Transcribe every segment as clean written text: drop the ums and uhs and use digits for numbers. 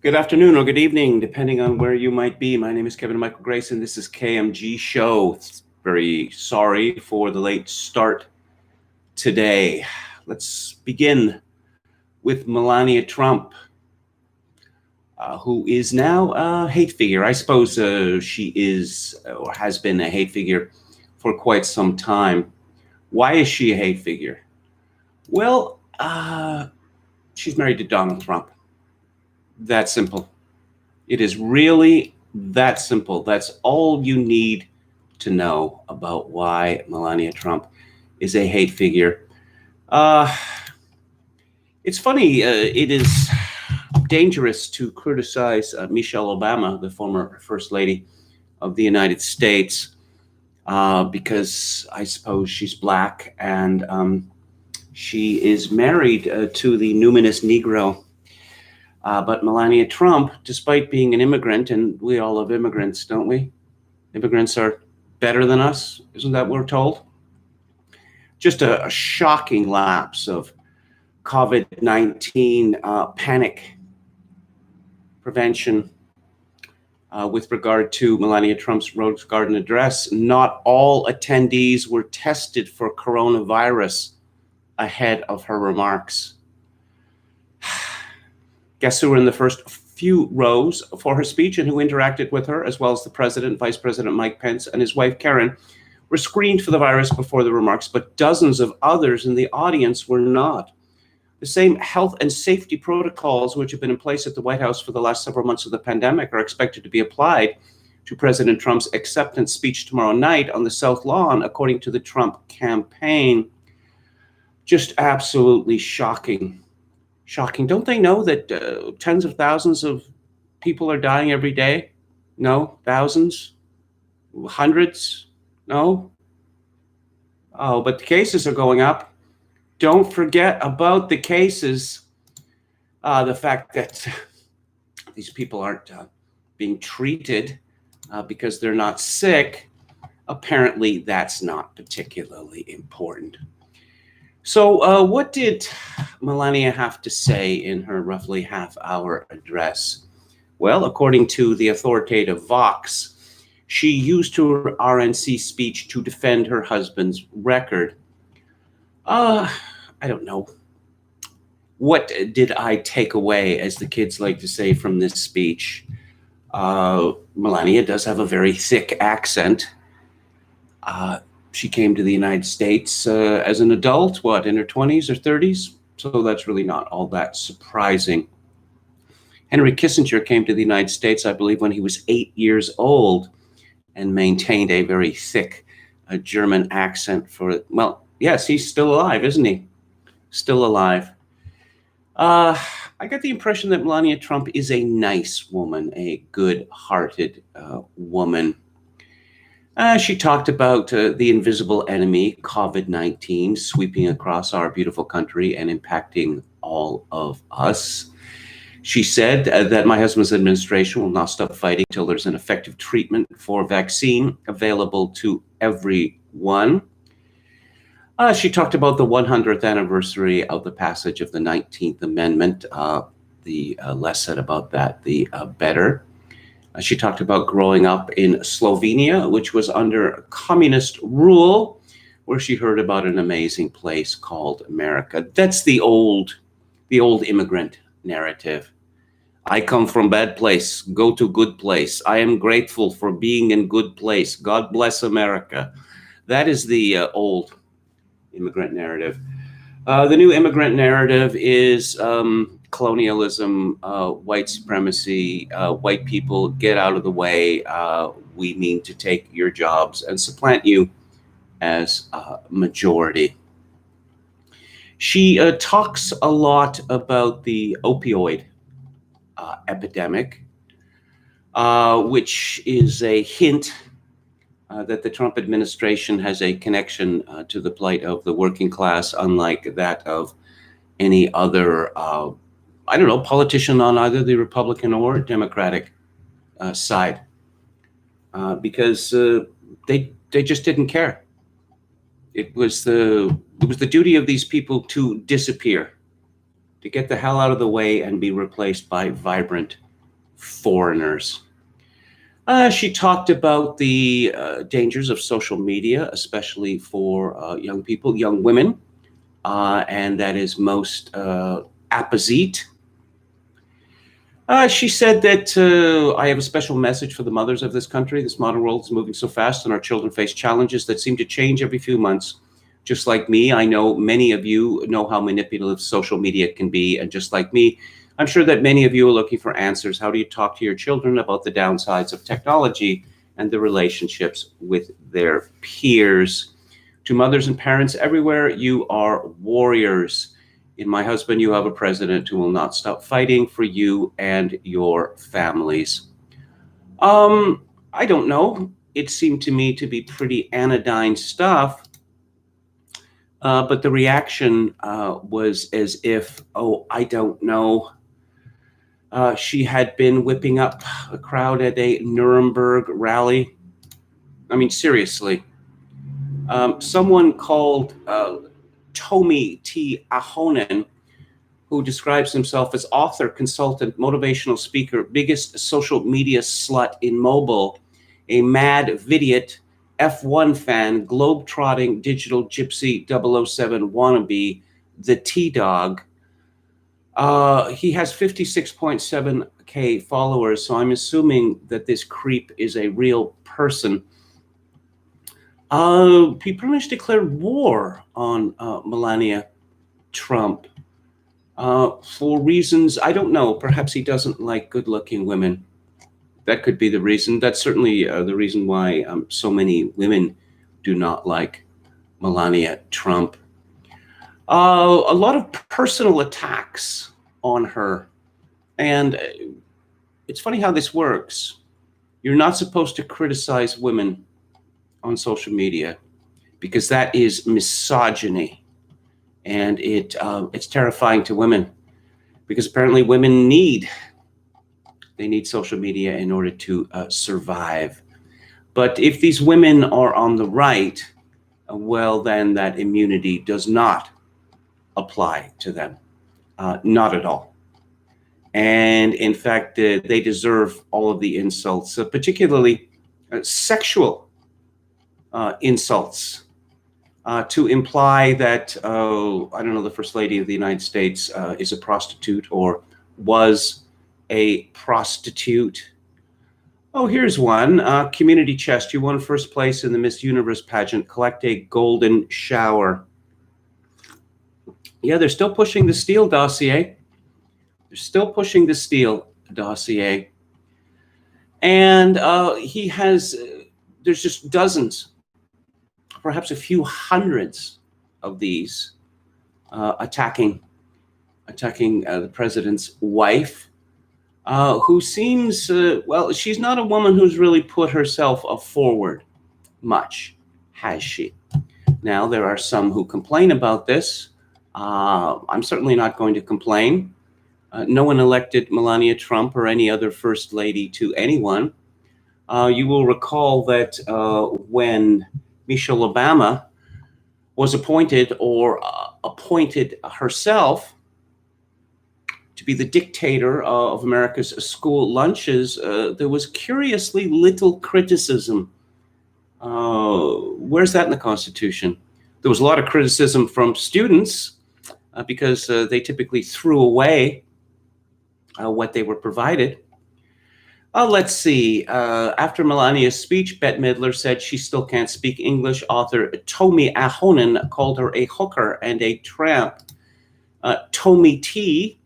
Good afternoon or good evening, depending on where you might be. My name is Kevin Michael Grayson. This is KMG Show. Very sorry for the late start today. Let's begin with Melania Trump, who is now a hate figure. I suppose she is or has been a hate figure for quite some time. Why is she a hate figure? Well, she's married to Donald Trump. That simple. It is really that simple. That's all you need to know about why Melania Trump is a hate figure. It's funny. It is dangerous to criticize Michelle Obama, the former First Lady of the United States, because I suppose she's black and she is married to the numinous Negro. But Melania Trump, despite being an immigrant, and we all love immigrants, don't we? Immigrants are better than us, isn't that what we're told? Just a shocking lapse of COVID-19 panic prevention with regard to Melania Trump's Rose Garden address. Not all attendees were tested for coronavirus ahead of her remarks. Guests who were in the first few rows for her speech and who interacted with her, as well as the president, Vice President Mike Pence, and his wife Karen, were screened for the virus before the remarks, but dozens of others in the audience were not. The same health and safety protocols which have been in place at the White House for the last several months of the pandemic are expected to be applied to President Trump's acceptance speech tomorrow night on the South Lawn, according to the Trump campaign. Just absolutely shocking. Shocking. Don't they know that tens of thousands of people are dying every day? No? Thousands? Hundreds? No? Oh, but the cases are going up. Don't forget about the cases. The fact that these people aren't being treated because they're not sick, apparently that's not particularly important. So what did Melania have to say in her roughly half-hour address? Well, according to the authoritative Vox, she used her RNC speech to defend her husband's record. I don't know. What did I take away, as the kids like to say, from this speech? Melania does have a very thick accent. She came to the United States as an adult, in her 20s or 30s? So that's really not all that surprising. Henry Kissinger came to the United States, I believe, when he was 8 years old and maintained a very thick German accent for, well, yes, he's still alive, isn't he? Still alive. I got the impression that Melania Trump is a nice woman, a good-hearted woman. She talked about the invisible enemy, COVID-19, sweeping across our beautiful country and impacting all of us. She said that my husband's administration will not stop fighting till there's an effective treatment for vaccine available to everyone. She talked about the 100th anniversary of the passage of the 19th Amendment. The less said about that, the better. She talked about growing up in Slovenia, which was under communist rule, where she heard about an amazing place called America. That's the old immigrant narrative. I come from bad place, go to good place. I am grateful for being in good place. God bless America. That is the old immigrant narrative. The new immigrant narrative is colonialism, white supremacy, white people, get out of the way. We mean to take your jobs and supplant you as a majority. She talks a lot about the opioid epidemic, which is a hint that the Trump administration has a connection to the plight of the working class, unlike that of any other politician on either the Republican or Democratic side, because they just didn't care. It was the duty of these people to disappear, to get the hell out of the way and be replaced by vibrant foreigners. She talked about the dangers of social media, especially for young people, young women, and that is most apposite. She said that I have a special message for the mothers of this country. This modern world is moving so fast, and our children face challenges that seem to change every few months. Just like me, I know many of you know how manipulative social media can be, and just like me, I'm sure that many of you are looking for answers. How do you talk to your children about the downsides of technology and the relationships with their peers? To mothers and parents everywhere, you are warriors. In my husband, you have a president who will not stop fighting for you and your families. I don't know. It seemed to me to be pretty anodyne stuff. But the reaction was as if, oh, I don't know. She had been whipping up a crowd at a Nuremberg rally. I mean, seriously. Someone called Tomi T. Ahonen, who describes himself as author, consultant, motivational speaker, biggest social media slut in mobile, a mad vidiot, F1 fan, globe-trotting digital gypsy 007 wannabe, the T-Dog. He has 56.7K followers, so I'm assuming that this creep is a real person. He pretty much declared war on Melania Trump for reasons, I don't know. Perhaps he doesn't like good-looking women. That could be the reason. That's certainly the reason why so many women do not like Melania Trump. A lot of personal attacks on her. And it's funny how this works. You're not supposed to criticize women on social media because that is misogyny. And it's terrifying to women because apparently women need social media in order to survive. But if these women are on the right, well, then that immunity does not apply to them. Not at all. And in fact, they deserve all of the insults, particularly sexual insults, to imply that, I don't know, the First Lady of the United States is a prostitute or was a prostitute. Oh, here's one. Community chest. You won first place in the Miss Universe pageant. Collect a golden shower. Yeah, they're still pushing the Steele dossier. They're still pushing the Steele dossier. And he has, there's just dozens, perhaps a few hundreds of these attacking the president's wife, who seems, well, she's not a woman who's really put herself forward much, has she? Now, there are some who complain about this. I'm certainly not going to complain. No one elected Melania Trump or any other first lady to anyone. You will recall that when Michelle Obama was appointed or appointed herself to be the dictator of America's school lunches, there was curiously little criticism. Where's that in the Constitution? There was a lot of criticism from students because they typically threw away what they were provided. Let's see. After Melania's speech, Bette Midler said she still can't speak English. Author Tomi Ahonen called her a hooker and a tramp. Tomi T.,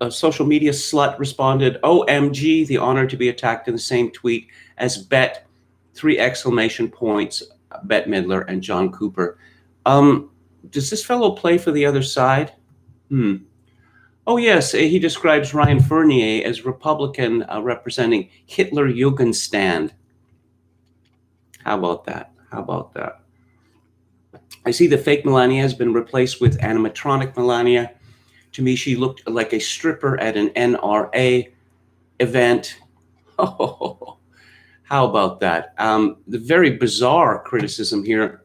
a social media slut, responded, OMG, the honor to be attacked in the same tweet as Bette, 3 exclamation points, Bette Midler and John Cooper. Does this fellow play for the other side? Oh, yes, he describes Ryan Fournier as Republican representing Hitler Jugendstand. How about that? How about that? I see the fake Melania has been replaced with animatronic Melania. To me, she looked like a stripper at an NRA event. Oh, how about that? The very bizarre criticism here.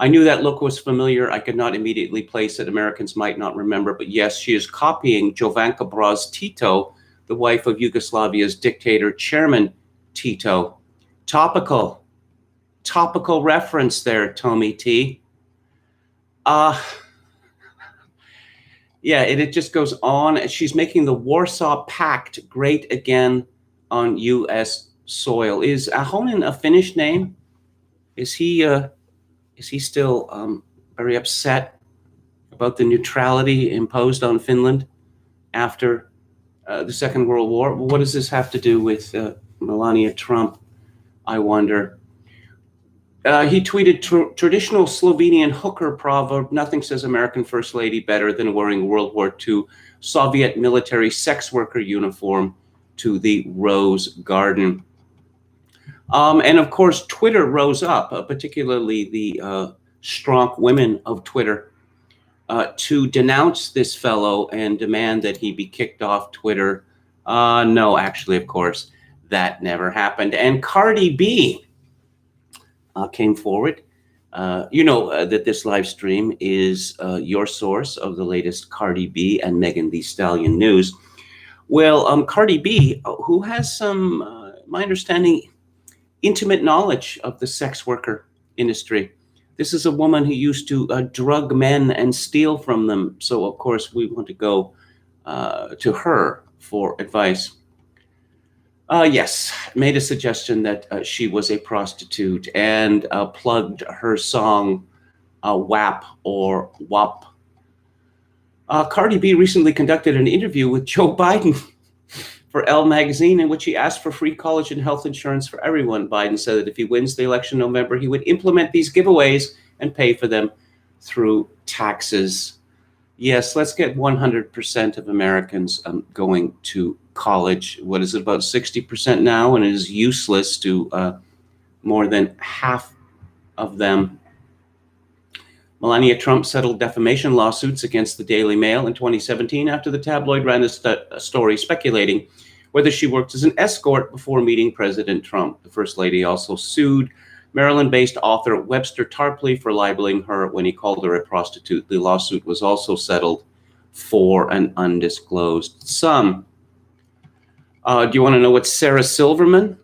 I knew that look was familiar. I could not immediately place it. Americans might not remember, but yes, she is copying Jovanka Braz Tito, the wife of Yugoslavia's dictator chairman, Tito. Topical reference there, Tommy T. Yeah, it just goes on. She's making the Warsaw Pact great again on U.S. soil. Is Ahonen a Finnish name? Is he still very upset about the neutrality imposed on Finland after the Second World War? What does this have to do with Melania Trump, I wonder? He tweeted, traditional Slovenian hooker proverb, nothing says American First Lady better than wearing World War II Soviet military sex worker uniform to the Rose Garden. And of course, Twitter rose up, particularly the strong women of Twitter, to denounce this fellow and demand that he be kicked off Twitter. No, actually, of course, that never happened. And Cardi B came forward. You know that this live stream is your source of the latest Cardi B and Megan Thee Stallion news. Well, Cardi B, who has some, my understanding, intimate knowledge of the sex worker industry. This is a woman who used to drug men and steal from them. So, of course, we want to go to her for advice. Yes, made a suggestion that she was a prostitute and plugged her song WAP or WAP. Cardi B recently conducted an interview with Joe Biden for Elle magazine in which he asked for free college and health insurance for everyone. Biden said that if he wins the election in November, he would implement these giveaways and pay for them through taxes. Yes, let's get 100% of Americans going to college. What is it, about 60% now? And it is useless to more than half of them. Melania Trump settled defamation lawsuits against the Daily Mail in 2017 after the tabloid ran a story speculating whether she worked as an escort before meeting President Trump. The First Lady also sued Maryland-based author Webster Tarpley for libeling her when he called her a prostitute. The lawsuit was also settled for an undisclosed sum. Do you want to know what Sarah Silverman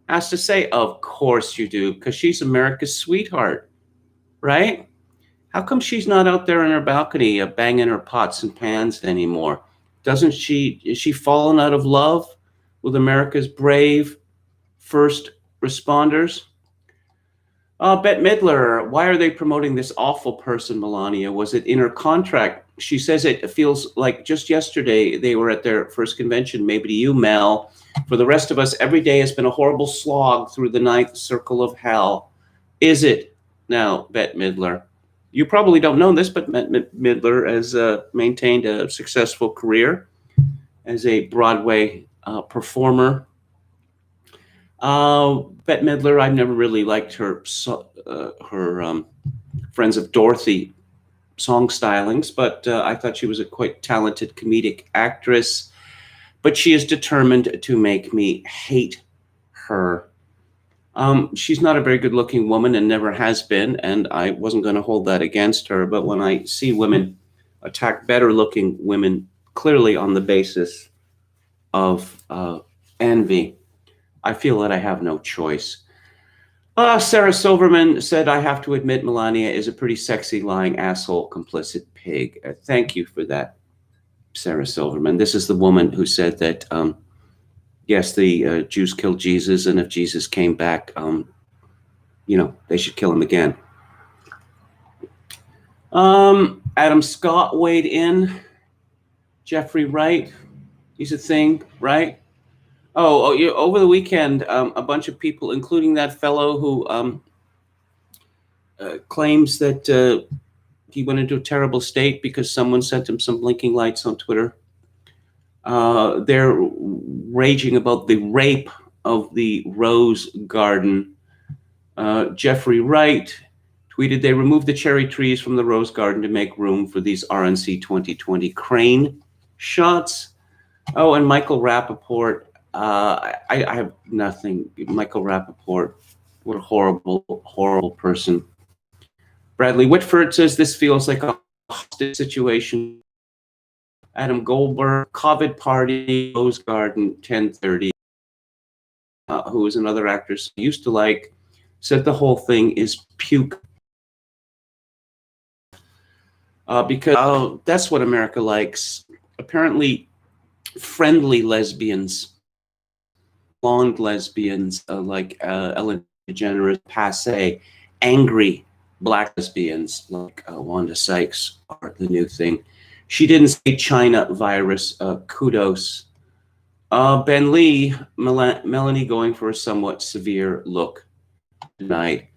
has to say? Of course you do, because she's America's sweetheart, right? How come she's not out there on her balcony banging her pots and pans anymore? Is she fallen out of love with America's brave first responders? Bette Midler, why are they promoting this awful person, Melania? Was it in her contract? She says it feels like just yesterday they were at their first convention, maybe to you, Mel. For the rest of us, every day has been a horrible slog through the ninth circle of hell. Is it now, Bette Midler? You probably don't know this, but Midler has maintained a successful career as a Broadway performer. Bette Midler, I've never really liked her Friends of Dorothy song stylings, but I thought she was a quite talented comedic actress. But she is determined to make me hate her. She's not a very good-looking woman and never has been, and I wasn't going to hold that against her. But when I see women attack better-looking women clearly on the basis of envy, I feel that I have no choice. Sarah Silverman said, I have to admit Melania is a pretty sexy, lying asshole, complicit pig. Thank you for that, Sarah Silverman. This is the woman who said that yes, the Jews killed Jesus, and if Jesus came back, they should kill him again. Adam Scott weighed in. Jeffrey Wright, he's a thing, right? Over the weekend, a bunch of people, including that fellow who claims that he went into a terrible state because someone sent him some blinking lights on Twitter. They're raging about the rape of the Rose Garden. Jeffrey Wright tweeted, they removed the cherry trees from the Rose Garden to make room for these RNC 2020 crane shots. Oh, and Michael Rappaport, I have nothing. Michael Rappaport, what a horrible, horrible person. Bradley Whitford says this feels like a hostage situation. Adam Goldberg, COVID Party, Rose Garden, 10:30, who was another actress I used to like, said the whole thing is puke. Because that's what America likes. Apparently, friendly lesbians, blonde lesbians like Ellen DeGeneres, passe, angry black lesbians like Wanda Sykes are the new thing. She didn't say China virus. Kudos. Ben Lee, Melanie going for a somewhat severe look tonight.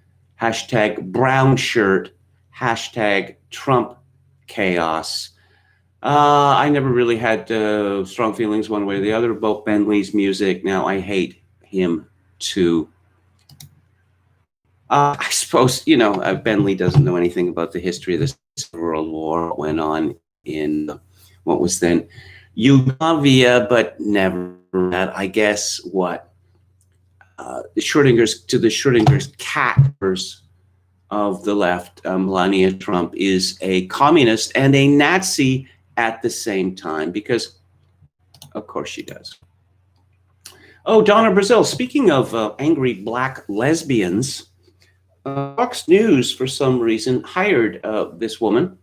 Hashtag brown shirt. Hashtag Trump chaos. I never really had strong feelings one way or the other about Ben Lee's music. Now I hate him too. I suppose, Ben Lee doesn't know anything about the history of this World War. What went on in what was then Yugoslavia, but never that. I guess what the Schrodinger's catters of the left, Melania Trump is a communist and a Nazi at the same time, because of course she does. Oh, Donna Brazil, speaking of angry black lesbians, Fox News, for some reason, hired this woman,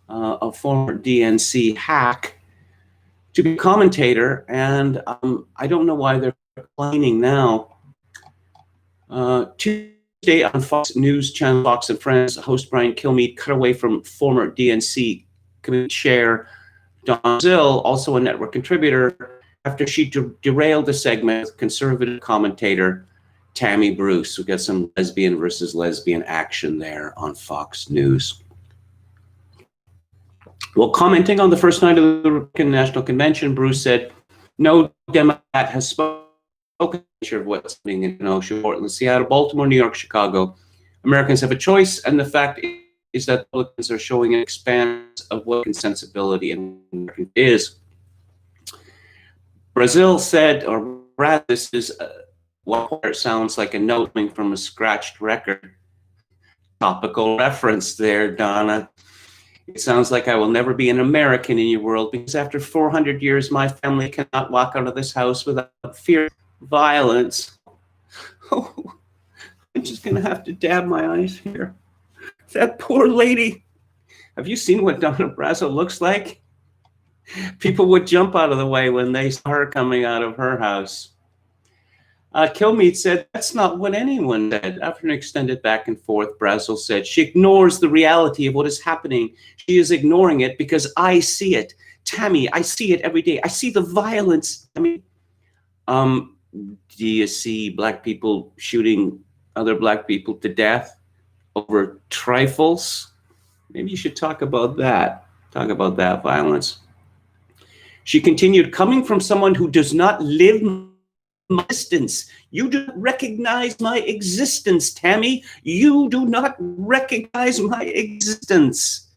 a former DNC hack, to be a commentator, and I don't know why they're complaining now. Tuesday on Fox News channel Fox and Friends, host Brian Kilmeade cut away from former DNC committee chair Donna Brazil, also a network contributor, after she derailed the segment with conservative commentator Tammy Bruce. We got some lesbian versus lesbian action there on Fox News. Well, commenting on the first night of the Republican National Convention, Bruce said, "No Democrat has spoken of what's happening in Kenosha, Portland, Seattle, Baltimore, New York, Chicago. Americans have a choice, and the fact is that Republicans are showing an expanse of what sensibility and American is." Brazil said, or rather, this is what sounds like a note coming from a scratched record. Topical reference there, Donna. It sounds like I will never be an American in your world, because after 400 years, my family cannot walk out of this house without fear of violence. Oh, I'm just going to have to dab my eyes here. That poor lady. Have you seen what Donna Brazil looks like? People would jump out of the way when they saw her coming out of her house. Kilmeade said, "That's not what anyone said." After an extended back and forth, Brazil said, "She ignores the reality of what is happening. She is ignoring it because I see it. Tammy, I see it every day. I see the violence." I mean, do you see black people shooting other black people to death over trifles? Maybe you should talk about that. Talk about that violence. She continued, "Coming from someone who does not live my existence. You do not recognize my existence, Tammy. You do not recognize my existence."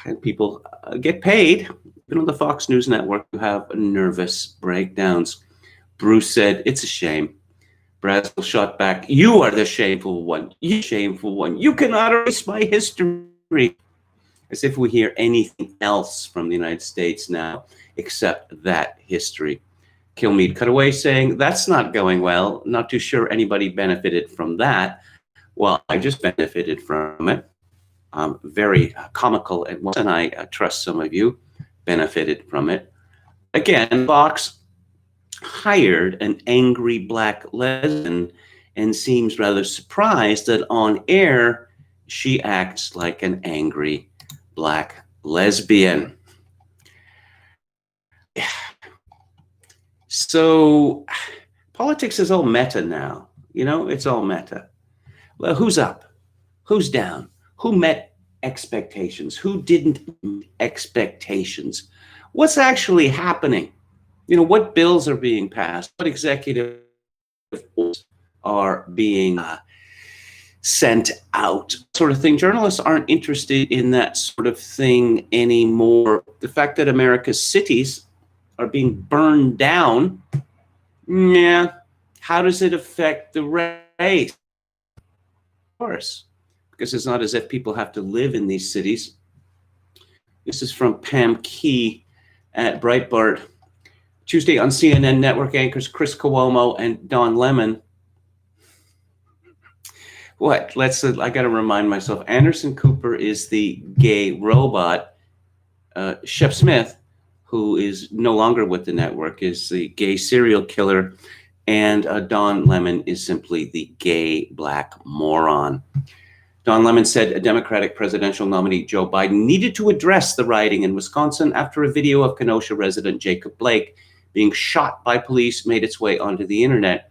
And people get paid, even on the Fox News network, to have nervous breakdowns. Bruce said, "It's a shame." Brazil shot back, "You are the shameful one. You shameful one. You cannot erase my history." As if we hear anything else from the United States now except that history. Kilmeade cut away, saying, "That's not going well. Not too sure anybody benefited from that." Well, I just benefited from it. Very comical, and I trust some of you benefited from it. Again, Fox hired an angry black lesbian and seems rather surprised that on air she acts like an angry black lesbian. So politics is all meta now. It's all meta. Well, who's up? Who's down? Who met expectations? Who didn't meet expectations? What's actually happening? What bills are being passed? What executive orders are being sent out? Sort of thing. Journalists aren't interested in that sort of thing anymore. The fact that America's cities are being burned down, yeah, how does it affect the race? Of course, because it's not as if people have to live in these cities. This is from Pam Key at Breitbart. Tuesday on CNN network anchors Chris Cuomo and Don Lemon. What? I got to remind myself. Anderson Cooper is the gay robot. Shep Smith, who is no longer with the network, is the gay serial killer. And Don Lemon is simply the gay black moron. Don Lemon said a Democratic presidential nominee, Joe Biden, needed to address the rioting in Wisconsin after a video of Kenosha resident Jacob Blake being shot by police made its way onto the internet.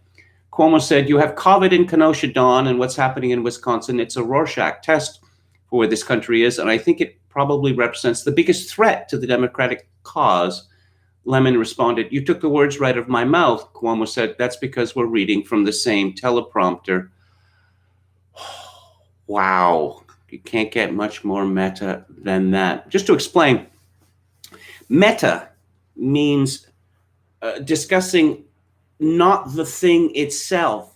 Cuomo said, "You have COVID in Kenosha, Don, and what's happening in Wisconsin, it's a Rorschach test for where this country is, and I think it probably represents the biggest threat to the Democratic cause." Lemon responded, "You took the words right out of my mouth." Cuomo said, "That's because we're reading from the same teleprompter." Wow, you can't get much more meta than that. Just to explain, meta means discussing not the thing itself,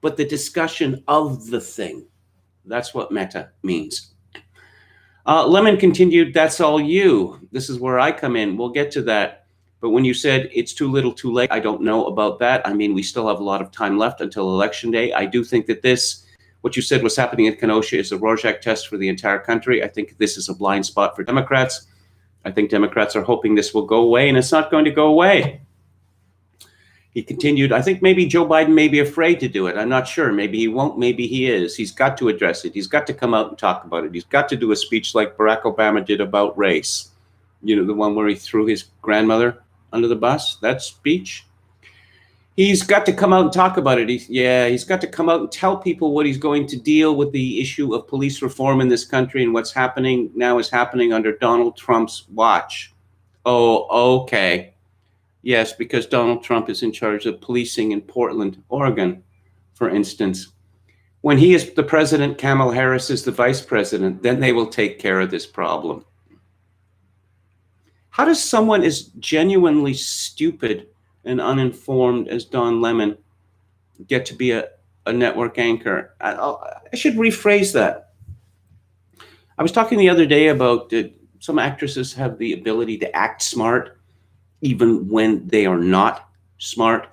but the discussion of the thing. That's what meta means. Lemon continued, "That's all you. This is where I come in. We'll get to that. But when you said it's too little too late, I don't know about that. I mean, we still have a lot of time left until Election Day. I do think that what you said was happening in Kenosha is a Rorschach test for the entire country. I think this is a blind spot for Democrats. I think Democrats are hoping this will go away, and it's not going to go away." He continued, "I think maybe Joe Biden may be afraid to do it. I'm not sure. Maybe he won't. Maybe he is. He's got to address it. He's got to come out and talk about it. He's got to do a speech like Barack Obama did about race. You know, the one where he threw his grandmother under the bus, that speech. He's got to come out and talk about it. He's got to come out and tell people what he's going to deal with the issue of police reform in this country, and what's happening now is happening under Donald Trump's watch." Oh, okay. Yes, because Donald Trump is in charge of policing in Portland, Oregon, for instance. When he is the president, Kamala Harris is the vice president, then they will take care of this problem. How does someone as genuinely stupid and uninformed as Don Lemon get to be a network anchor? I should rephrase that. I was talking the other day about some actresses have the ability to act smart even when they are not smart.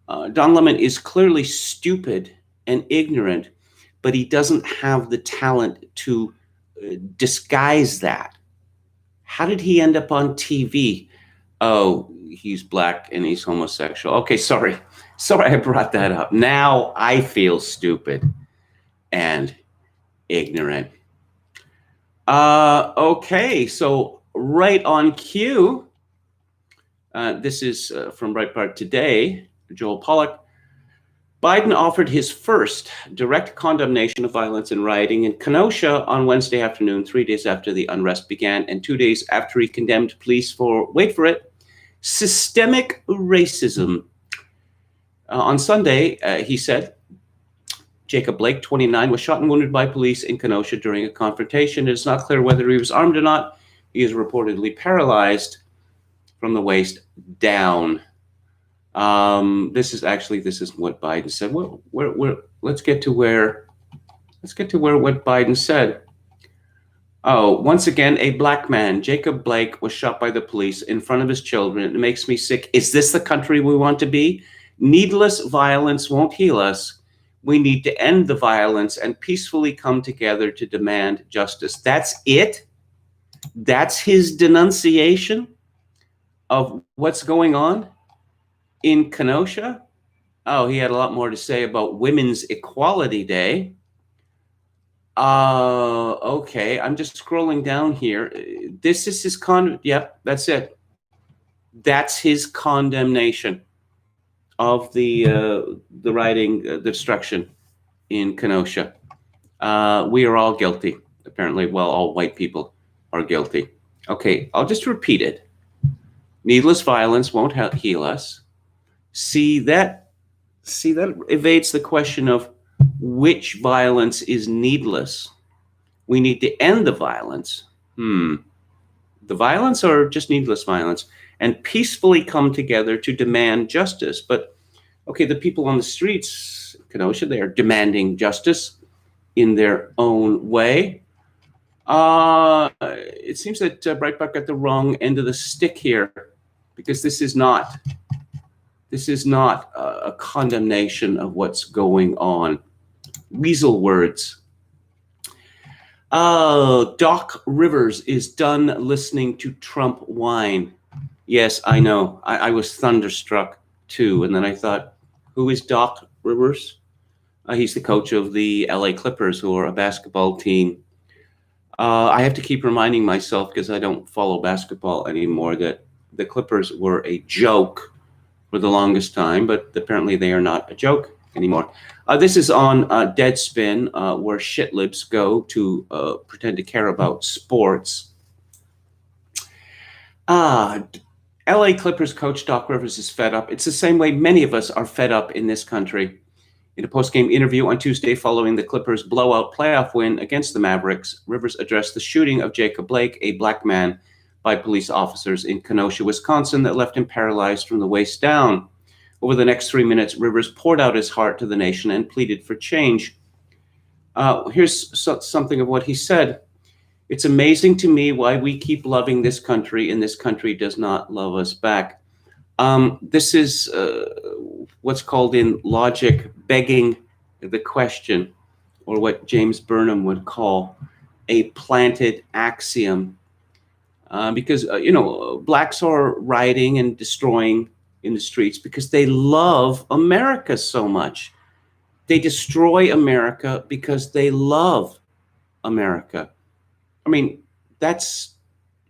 Don Lemon is clearly stupid and ignorant, but he doesn't have the talent to disguise that. How did he end up on TV? Oh, he's black and he's homosexual. Okay, sorry I brought that up. Now I feel stupid and ignorant. Okay, so right on cue. This is from Breitbart today, Joel Pollack. Biden offered his first direct condemnation of violence and rioting in Kenosha on Wednesday afternoon, 3 days after the unrest began, and 2 days after he condemned police for, wait for it, systemic racism. On Sunday, he said, Jacob Blake, 29, was shot and wounded by police in Kenosha during a confrontation. It is not clear whether he was armed or not. He is reportedly paralyzed from the waist down. This is what Biden said. Let's get to what Biden said. Oh, once again, a black man, Jacob Blake, was shot by the police in front of his children. It makes me sick. Is this the country we want to be? Needless violence won't heal us. We need to end the violence and peacefully come together to demand justice. That's it? That's his denunciation of what's going on in Kenosha? Oh, he had a lot more to say about Women's Equality Day. Okay, I'm just scrolling down here. This is his yep, that's it. That's his condemnation of the rioting, the destruction in Kenosha. We are all guilty, apparently. Well, all white people are guilty. Okay, I'll just repeat it. Needless violence won't heal us. See, that evades the question of which violence is needless. We need to end the violence. The violence or just needless violence? And peacefully come together to demand justice. But, okay, the people on the streets, Kenosha, they are demanding justice in their own way. It seems that Breitbart got the wrong end of the stick here, because this is not a condemnation of what's going on. Weasel words. Doc Rivers is done listening to Trump whine. Yes, I know. I was thunderstruck too. And then I thought, who is Doc Rivers? He's the coach of the LA Clippers, who are a basketball team. I have to keep reminding myself, because I don't follow basketball anymore, that the Clippers were a joke for the longest time, but apparently they are not a joke anymore. This is on Deadspin, where shitlibs go to pretend to care about sports. LA Clippers coach Doc Rivers is fed up. It's the same way many of us are fed up in this country. In a post-game interview on Tuesday following the Clippers' blowout playoff win against the Mavericks, Rivers addressed the shooting of Jacob Blake, a black man, by police officers in Kenosha, Wisconsin, that left him paralyzed from the waist down. Over the next 3 minutes, Rivers poured out his heart to the nation and pleaded for change. Here's something of what he said. It's amazing to me why we keep loving this country and this country does not love us back. This is what's called in logic begging the question, or what James Burnham would call a planted axiom. Because, blacks are rioting and destroying in the streets because they love America so much. They destroy America because they love America. I mean, that's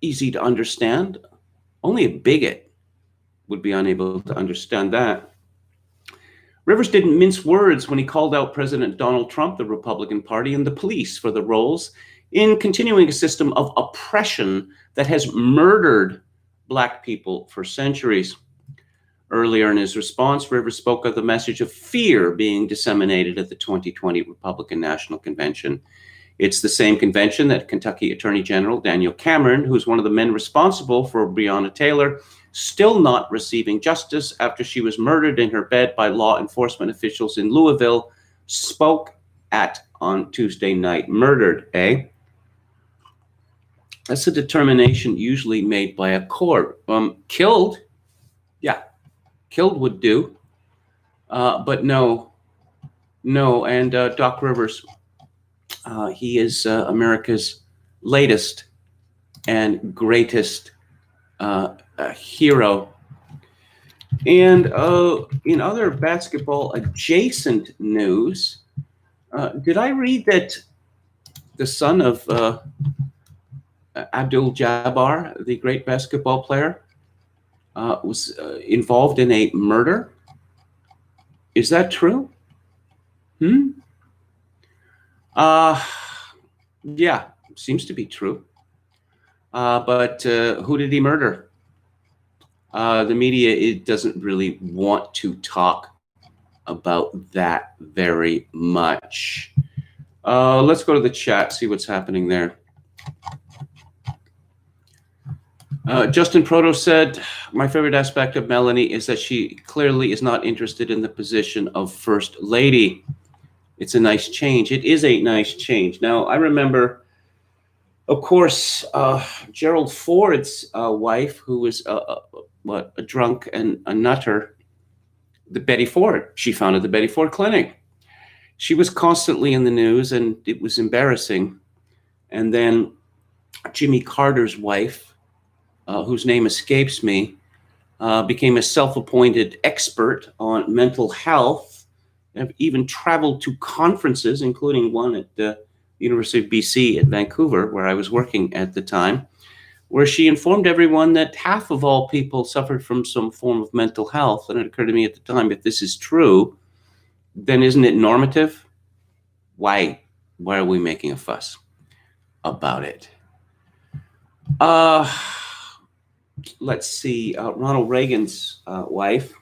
easy to understand. Only a bigot would be unable to understand that. Rivers didn't mince words when he called out President Donald Trump, the Republican Party, and the police for the roles in continuing a system of oppression that has murdered black people for centuries. Earlier in his response, Rivers spoke of the message of fear being disseminated at the 2020 Republican National Convention. It's the same convention that Kentucky Attorney General Daniel Cameron, who's one of the men responsible for Breonna Taylor, still not receiving justice after she was murdered in her bed by law enforcement officials in Louisville, spoke at on Tuesday night. Murdered, eh? That's a determination usually made by a court. Killed, yeah, killed would do, but no. And Doc Rivers, he is America's latest and greatest hero. And in other basketball adjacent news, did I read that the son of Abdul-Jabbar, the great basketball player, was involved in a murder? Is that true? Yeah, seems to be true. But who did he murder? The media, it doesn't really want to talk about that very much. Let's go to the chat, see what's happening there. Justin Proto said, my favorite aspect of Melanie is that she clearly is not interested in the position of First Lady. It's a nice change. It is a nice change. Now, I remember, of course, Gerald Ford's wife, who was a drunk and a nutter, the Betty Ford. She founded the Betty Ford Clinic. She was constantly in the news, and it was embarrassing. And then Jimmy Carter's wife, whose name escapes me, became a self-appointed expert on mental health, and even traveled to conferences, including one at the University of BC at Vancouver, where I was working at the time, where she informed everyone that half of all people suffered from some form of mental health. And it occurred to me at the time, if this is true, then isn't it normative? Why are we making a fuss about it? Let's see, Ronald Reagan's wife,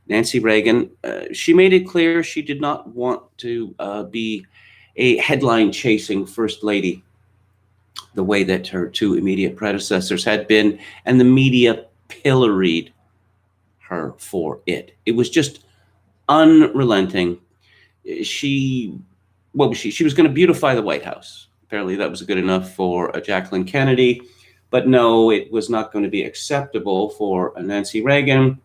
Nancy Reagan, she made it clear she did not want to be a headline-chasing First Lady the way that her two immediate predecessors had been, and the media pilloried her for it. It was just unrelenting. She was going to beautify the White House. Apparently that was good enough for Jacqueline Kennedy. But no, it was not going to be acceptable for Nancy Reagan.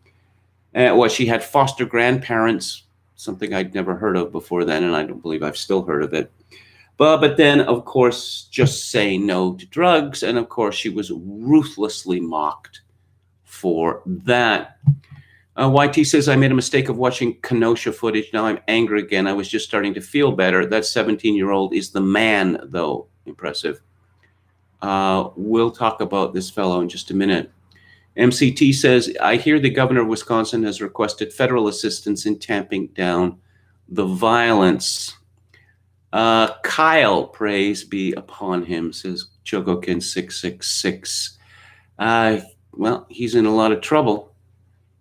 Well, she had foster grandparents, something I'd never heard of before then, and I don't believe I've still heard of it. But then, of course, just say no to drugs. And of course, she was ruthlessly mocked for that. YT says, I made a mistake of watching Kenosha footage. Now I'm angry again. I was just starting to feel better. That 17-year-old is the man, though. Impressive. We'll talk about this fellow in just a minute. MCT says, I hear the governor of Wisconsin has requested federal assistance in tamping down the violence. Kyle, praise be upon him, says Chogokin666. Well, he's in a lot of trouble.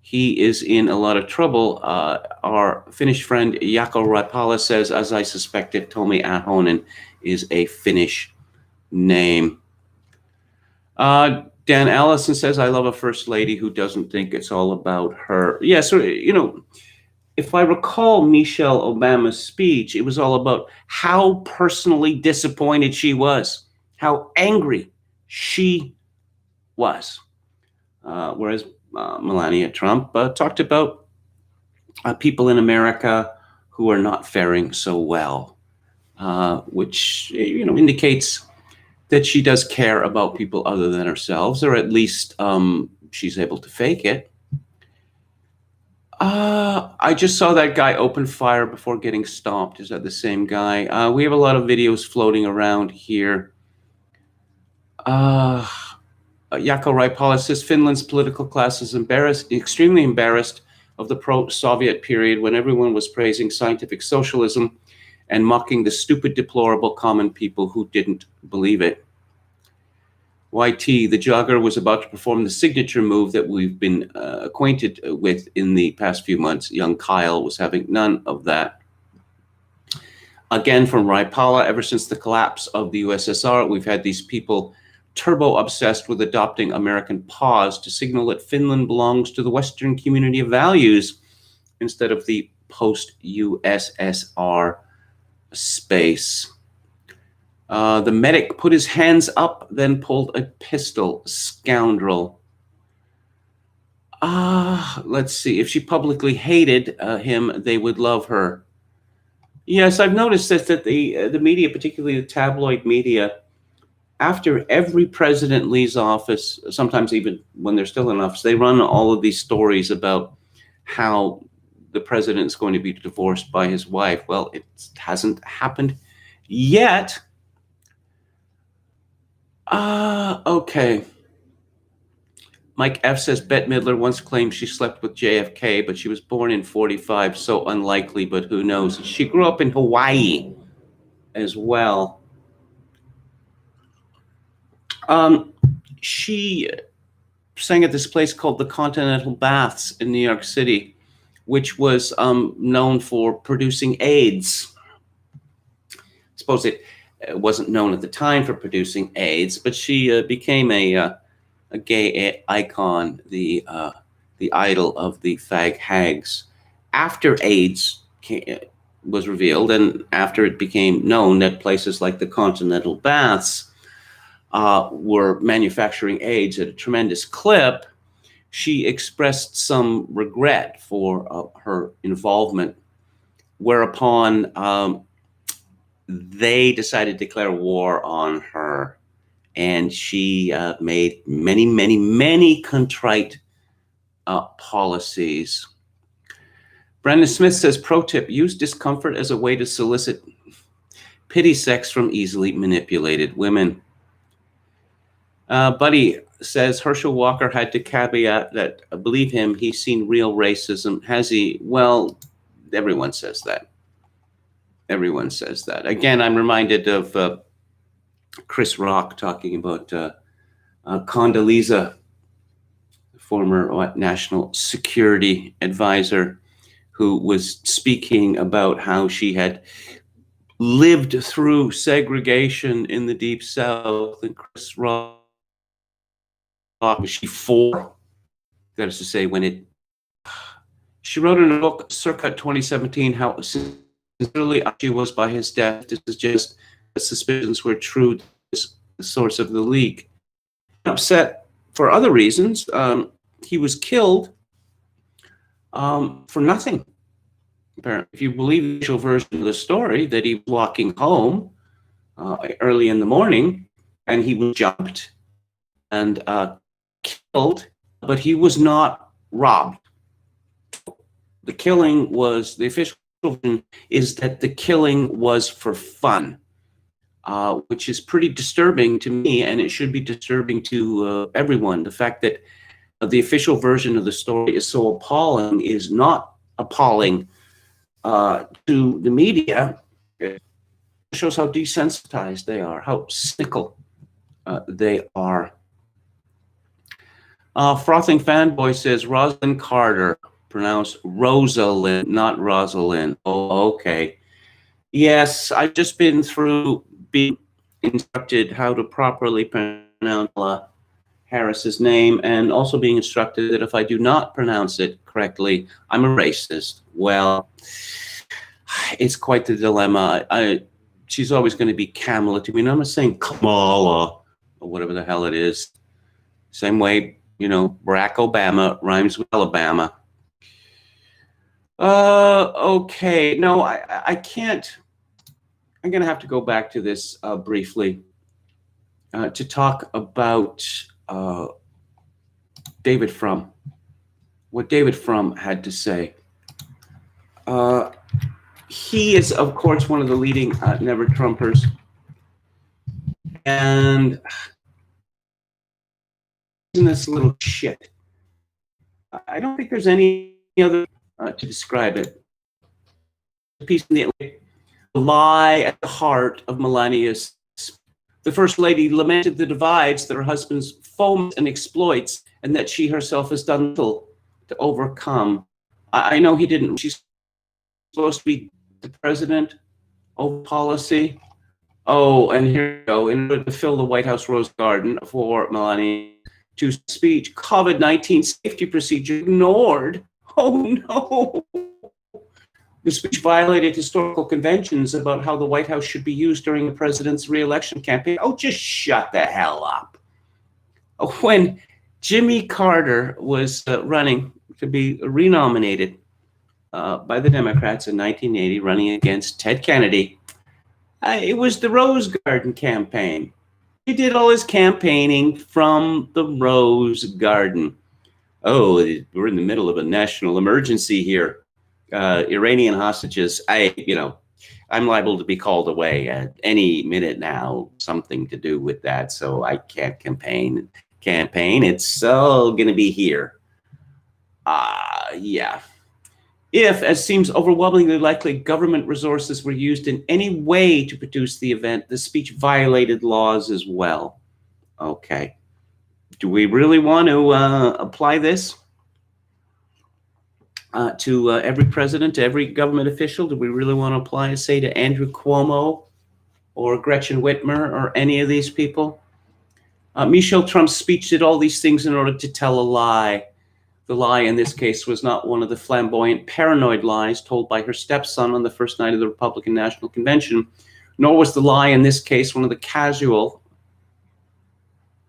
He is in a lot of trouble. Our Finnish friend Jaakko Raipala says, as I suspected, Tomi Ahonen is a Finnish name. Dan Allison says, I love a first lady who doesn't think it's all about her. Yeah, so, you know, if I recall Michelle Obama's speech, it was all about how personally disappointed she was, how angry she was. Whereas Melania Trump talked about people in America who are not faring so well, which, you know, indicates that she does care about people other than herself, or at least she's able to fake it. I just saw that guy open fire before getting stomped. Is that the same guy? We have a lot of videos floating around here. Jaakko Raipala says, Finland's political class is extremely embarrassed of the pro-Soviet period when everyone was praising scientific socialism and mocking the stupid, deplorable common people who didn't believe it. YT, the jogger, was about to perform the signature move that we've been acquainted with in the past few months. Young Kyle was having none of that. Again, from Raipala, ever since the collapse of the USSR, we've had these people turbo-obsessed with adopting American pause to signal that Finland belongs to the Western community of values instead of the post-USSR space. The medic put his hands up, then pulled a pistol. Scoundrel. Let's see. If she publicly hated him, they would love her. Yes, I've noticed that the media, particularly the tabloid media, after every president leaves office, sometimes even when they're still in office, they run all of these stories about how the president is going to be divorced by his wife. Well, it hasn't happened yet. Okay. Mike F. says, Bette Midler once claimed she slept with JFK, but she was born in 45, so unlikely, but who knows? She grew up in Hawaii as well. She sang at this place called the Continental Baths in New York City, which was known for producing AIDS. I suppose it wasn't known at the time for producing AIDS, but she became a gay icon, the idol of the fag hags. After AIDS was revealed, and after it became known that places like the Continental Baths were manufacturing AIDS at a tremendous clip, she expressed some regret for her involvement, whereupon they decided to declare war on her, and she made many, many, many contrite policies. Brandon Smith says, pro tip, use discomfort as a way to solicit pity sex from easily manipulated women. Buddy says, Herschel Walker had to caveat that, believe him, he's seen real racism. Has he? Well, everyone says that. Everyone says that. Again, I'm reminded of Chris Rock talking about Condoleezza, former national security advisor, who was speaking about how she had lived through segregation in the Deep South. And Chris Rock, was she 4? That is to say, when she wrote in a book circa 2017 how sincerely she was by his death. This is just suspicions were true to this source of the leak. Upset for other reasons. He was killed for nothing. Apparently, if you believe the official version of the story, that he was walking home early in the morning and he was jumped and killed, but he was not robbed. The killing was, the official version is that the killing was for fun, which is pretty disturbing to me, and it should be disturbing to everyone. The fact that the official version of the story is so appalling is not appalling to the media. It shows how desensitized they are, how cynical they are. Frothing Fanboy says, Rosalind Carter, pronounced Rosalind, not Rosalind. Oh, okay. Yes, I've just been through being instructed how to properly pronounce Harris's name, and also being instructed that if I do not pronounce it correctly, I'm a racist. Well, it's quite the dilemma. She's always going to be Kamala to me. And I'm not saying Kamala or whatever the hell it is. Same way, you know, Barack Obama rhymes with Alabama. Okay. No, I can't. I'm going to have to go back to this briefly to talk about David Frum. What David Frum had to say. He is, of course, one of the leading Never Trumpers. And in this little shit, I don't think there's any other to describe it. The piece in the lie at the heart of Melania's. The First Lady lamented the divides that her husband's foams and exploits, and that she herself has done little to overcome. I know he didn't. She's supposed to be the president over policy. Oh, and here we go. In order to fill the White House Rose Garden for Melania to speech, COVID-19 safety procedure ignored. Oh, no. The speech violated historical conventions about how the White House should be used during the president's re-election campaign. Oh, just shut the hell up. When Jimmy Carter was running to be renominated by the Democrats in 1980, running against Ted Kennedy, it was the Rose Garden campaign. He did all his campaigning from the Rose Garden. Oh, we're in the middle of a national emergency here. Iranian hostages, I'm liable to be called away at any minute now, something to do with that, so I can't campaign. It's all going to be here. Yeah. If, as seems overwhelmingly likely, government resources were used in any way to produce the event, the speech violated laws as well. Okay. Do we really want to apply this to every president, to every government official? Do we really want to apply, say, to Andrew Cuomo or Gretchen Whitmer or any of these people? Michelle Trump's speech did all these things in order to tell a lie. The lie in this case was not one of the flamboyant, paranoid lies told by her stepson on the first night of the Republican National Convention, nor was the lie in this case one of the casual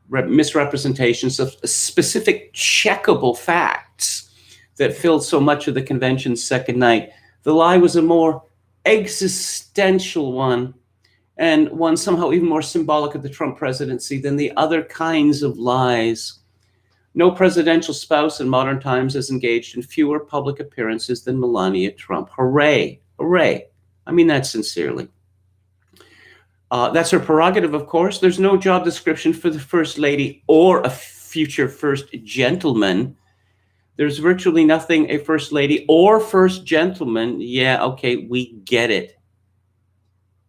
misrepresentations of specific checkable facts that filled so much of the convention's second night. The lie was a more existential one, and one somehow even more symbolic of the Trump presidency than the other kinds of lies. No presidential spouse in modern times has engaged in fewer public appearances than Melania Trump. Hooray, hooray. I mean that sincerely. That's her prerogative, of course. There's no job description for the First Lady or a future First Gentleman. There's virtually nothing a First Lady or First Gentleman. Yeah, okay, we get it.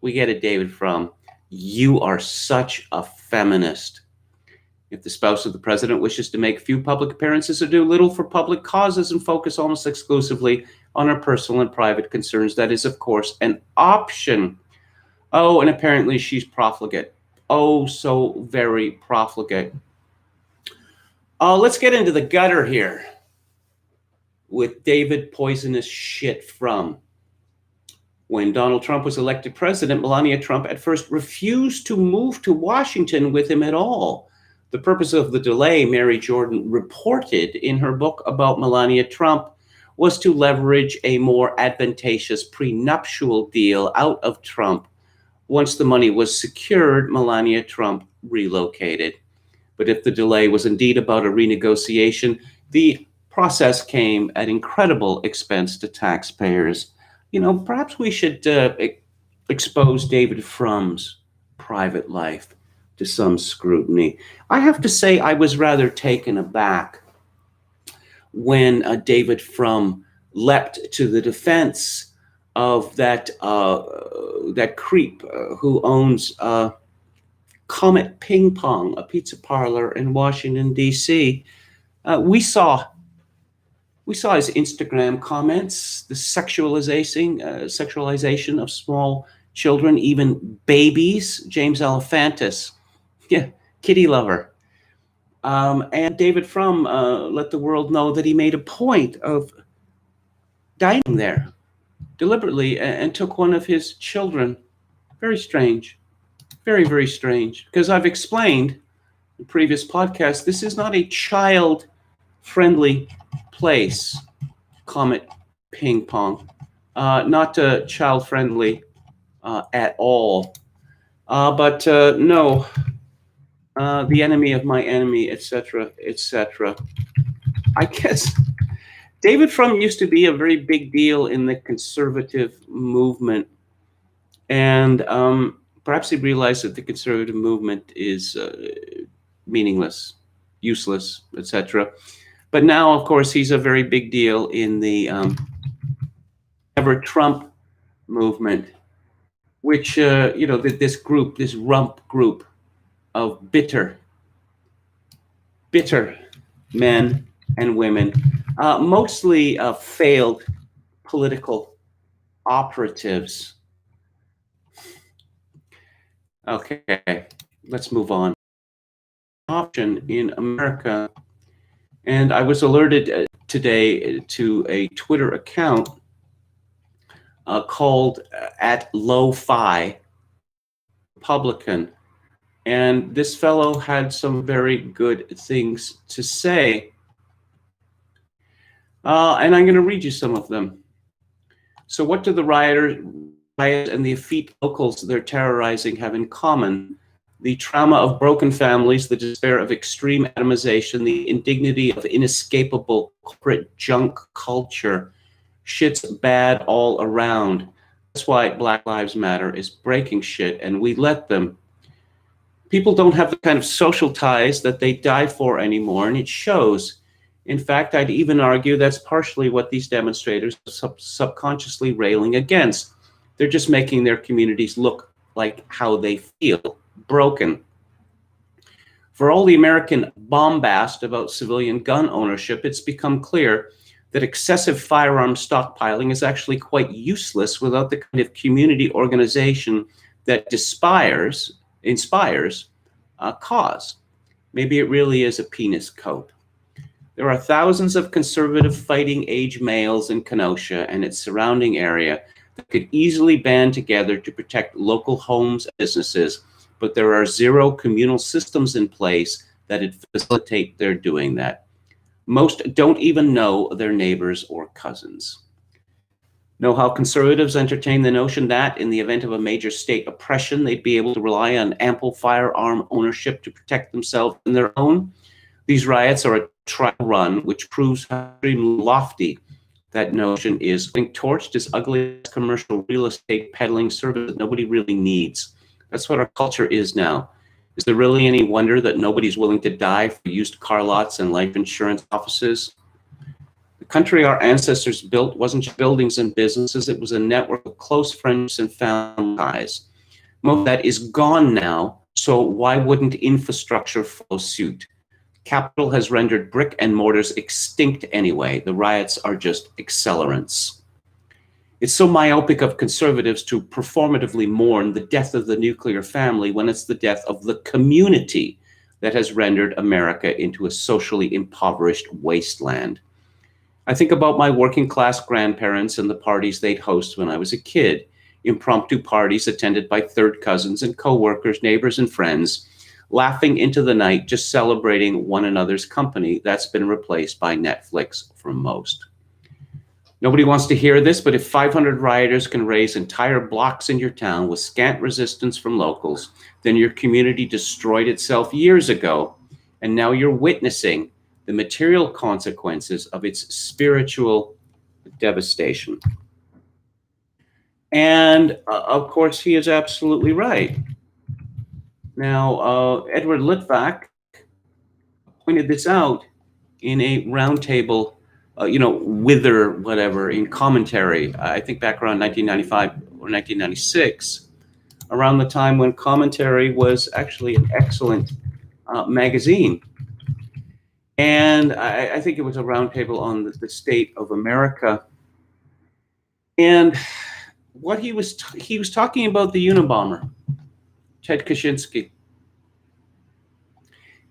We get it, David Frum. You are such a feminist. If the spouse of the president wishes to make few public appearances or do little for public causes and focus almost exclusively on her personal and private concerns, that is, of course, an option. Oh, and apparently she's profligate. Oh, so very profligate. Let's get into the gutter here with David Poisonous Shit Frum. When Donald Trump was elected president, Melania Trump at first refused to move to Washington with him at all. The purpose of the delay, Mary Jordan reported in her book about Melania Trump, was to leverage a more advantageous prenuptial deal out of Trump. Once the money was secured, Melania Trump relocated. But if the delay was indeed about a renegotiation, the process came at incredible expense to taxpayers. Perhaps we should expose David Frum's private life to some scrutiny. I have to say I was rather taken aback when David Frum leapt to the defense of that creep who owns Comet Ping Pong, a pizza parlor in Washington, D.C. We saw his Instagram comments, the sexualization of small children, even babies. James Alefantis, kitty lover. And David Frum let the world know that he made a point of dining there deliberately and took one of his children. Very strange. Very, very strange. Because I've explained in previous podcasts, this is not a child-friendly place, Comet Ping Pong. Not child-friendly at all. But no, the enemy of my enemy, etc., etc. I guess David Frum used to be a very big deal in the conservative movement. And perhaps he realized that the conservative movement is meaningless, useless, etc. But now, of course, he's a very big deal in the ever-Trump movement, which, this group, this rump group of bitter men and women, mostly failed political operatives. Okay, let's move on. Option in America, and I was alerted today to a Twitter account called @Lo-Fi Republican, and this fellow had some very good things to say, and I'm going to read you some of them. So, what do the rioters and the effete locals they're terrorizing have in common? The trauma of broken families, the despair of extreme atomization, the indignity of inescapable corporate junk culture. Shit's bad all around. That's why Black Lives Matter is breaking shit, and we let them. People don't have the kind of social ties that they die for anymore, and it shows. In fact, I'd even argue that's partially what these demonstrators are subconsciously railing against. They're just making their communities look like how they feel, broken. For all the American bombast about civilian gun ownership, it's become clear that excessive firearm stockpiling is actually quite useless without the kind of community organization that inspires cause. Maybe it really is a penis coat. There are thousands of conservative fighting age males in Kenosha and its surrounding area that could easily band together to protect local homes and businesses, but there are zero communal systems in place that facilitate their doing that. Most don't even know their neighbors or cousins. Know how conservatives entertain the notion that, in the event of a major state oppression, they'd be able to rely on ample firearm ownership to protect themselves and their own? These riots are a trial run, which proves how extremely lofty that notion is. Being torched is ugly commercial real estate peddling service that nobody really needs. That's what our culture is now. Is there really any wonder that nobody's willing to die for used car lots and life insurance offices? The country our ancestors built wasn't just buildings and businesses, it was a network of close friendships and family ties. Most of that is gone now, so why wouldn't infrastructure follow suit? Capital has rendered brick and mortars extinct anyway. The riots are just accelerants. It's so myopic of conservatives to performatively mourn the death of the nuclear family when it's the death of the community that has rendered America into a socially impoverished wasteland. I think about my working class grandparents and the parties they'd host when I was a kid. impromptu parties attended by third cousins and co-workers, neighbors, and friends, laughing into the night, just celebrating one another's company. That's been replaced by Netflix for most. Nobody wants to hear this, but if 500 rioters can raise entire blocks in your town with scant resistance from locals, then your community destroyed itself years ago, and now you're witnessing the material consequences of its spiritual devastation. And of course, he is absolutely right. Now, Edward Litvak pointed this out in a roundtable, wither whatever in commentary, I think back around 1995 or 1996, around the time when Commentary was actually an excellent magazine. And I think it was a roundtable on the state of America. And what he was talking about the Unabomber, Ted Kaczynski.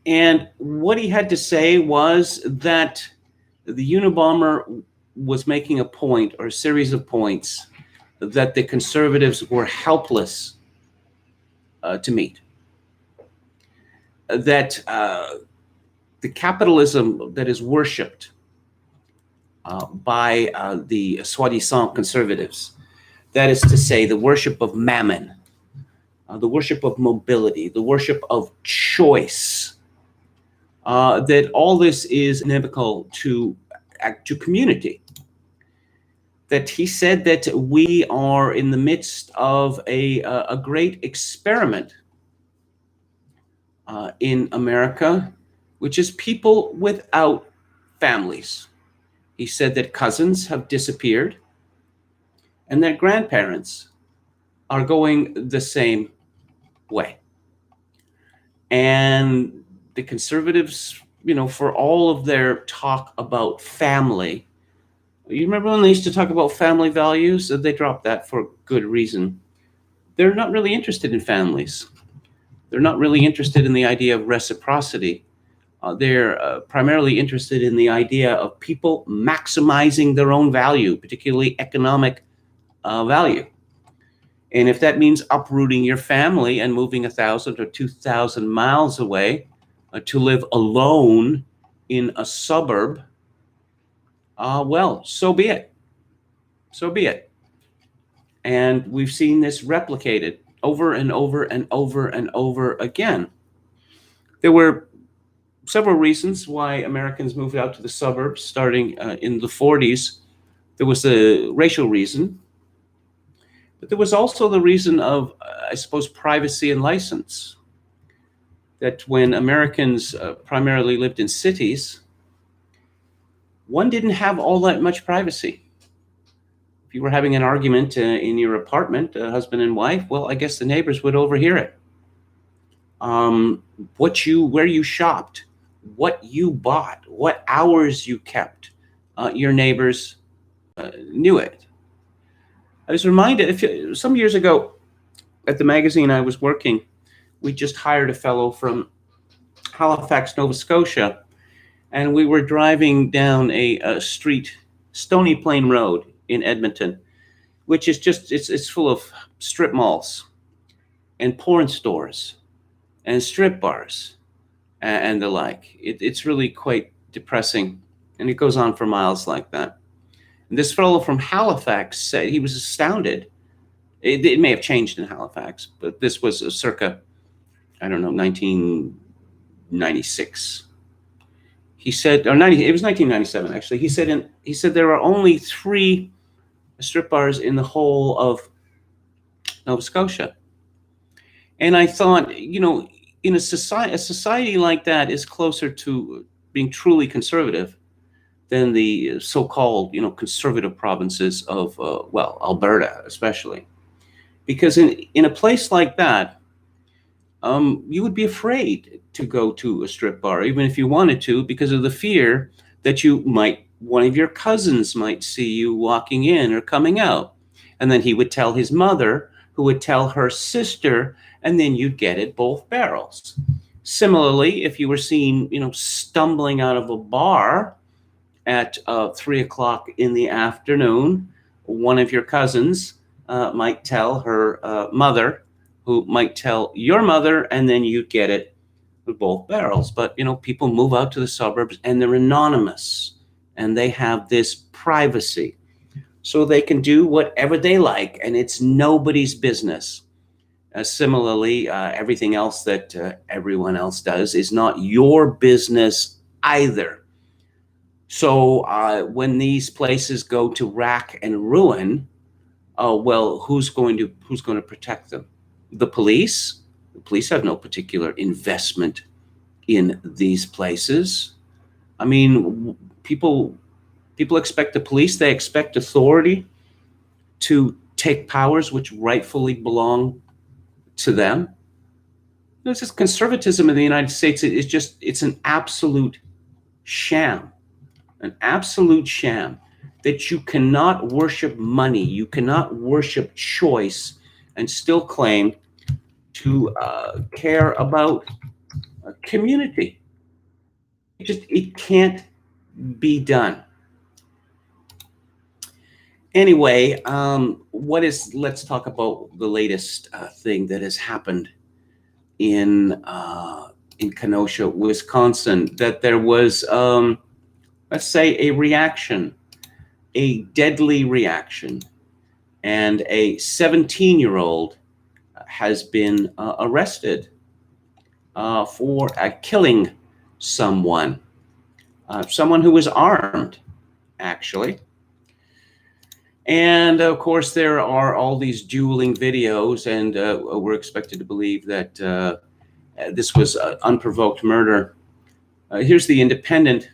And what he had to say was that the Unabomber was making a point, or a series of points, that the conservatives were helpless to meet. That the capitalism that is worshipped by the soi-disant conservatives, that is to say, the worship of mammon, the worship of mobility, the worship of choice, that all this is inimical to community. That he said that we are in the midst of a great experiment in America, which is people without families. He said that cousins have disappeared and that grandparents are going the same way. And the conservatives, for all of their talk about family, you remember when they used to talk about family values? They dropped that for good reason. They're not really interested in families. They're not really interested in the idea of reciprocity. They're primarily interested in the idea of people maximizing their own value, particularly economic value. And if that means uprooting your family and moving 1,000 or 2,000 miles away to live alone in a suburb, well, so be it. So be it. And we've seen this replicated over and over and over and over again. There were several reasons why Americans moved out to the suburbs starting in the 40s. There was the racial reason, but there was also the reason of, I suppose, privacy and license. That when Americans primarily lived in cities, one didn't have all that much privacy. If you were having an argument in your apartment, husband and wife, well, I guess the neighbors would overhear it. Where you shopped, what you bought, what hours you kept, your neighbors knew it. I was reminded, some years ago at the magazine I was working, we just hired a fellow from Halifax, Nova Scotia, and we were driving down a street, Stony Plain Road in Edmonton, which is just, it's full of strip malls and porn stores and strip bars and the like. It's really quite depressing, and it goes on for miles like that. And this fellow from Halifax said he was astounded. It may have changed in Halifax, but this was circa, 1996. He said, or 90, it was 1997 actually. He said there are only 3 strip bars in the whole of Nova Scotia. And I thought, in a society like that is closer to being truly conservative than the so-called, conservative provinces of, Alberta especially. Because in a place like that, you would be afraid to go to a strip bar, even if you wanted to, because of the fear that one of your cousins might see you walking in or coming out. And then he would tell his mother, who would tell her sister, and then you'd get it both barrels. Similarly, if you were seen, stumbling out of a bar at 3 o'clock in the afternoon, one of your cousins might tell her mother, who might tell your mother, and then you get it with both barrels. But, you know, people move out to the suburbs and they're anonymous and they have this privacy. So they can do whatever they like and it's nobody's business. Similarly, everything else that everyone else does is not your business either. So when these places go to rack and ruin, well, who's going to protect them? The police? The police have no particular investment in these places. I mean, people expect the police, they expect authority to take powers which rightfully belong to them. This is conservatism in the United States. It's an absolute sham, that you cannot worship money, you cannot worship choice and still claim to care about a community. It can't be done. Anyway, let's talk about the latest thing that has happened in Kenosha, Wisconsin, that there was, let's say, a reaction, a deadly reaction, and a 17-year-old has been arrested for killing someone who was armed, actually. And of course, there are all these dueling videos, and we're expected to believe that this was unprovoked murder. Here's the Independent.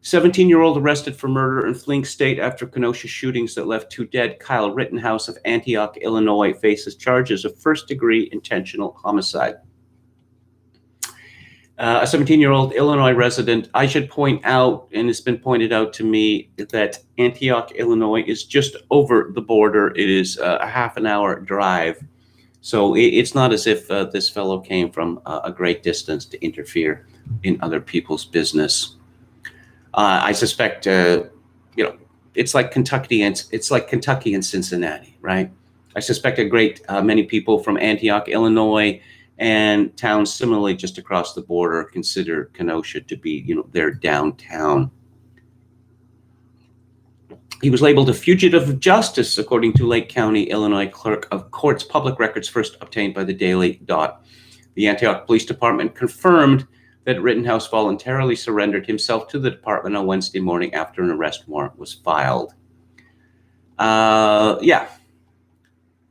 17-year-old arrested for murder in fleeing state after Kenosha shootings that left 2 dead. Kyle Rittenhouse of Antioch, Illinois, faces charges of first-degree intentional homicide. A 17-year-old Illinois resident. I should point out, and it's been pointed out to me, that Antioch, Illinois is just over the border. It is a half an hour drive. So it's not as if this fellow came from a great distance to interfere in other people's business. I suspect, it's like Kentucky and Cincinnati, right? I suspect a great many people from Antioch, Illinois, and towns similarly just across the border consider Kenosha to be, their downtown. He was labeled a fugitive of justice, according to Lake County, Illinois clerk of court's public records first obtained by the Daily Dot. The Antioch Police Department confirmed that Rittenhouse voluntarily surrendered himself to the department on Wednesday morning after an arrest warrant was filed.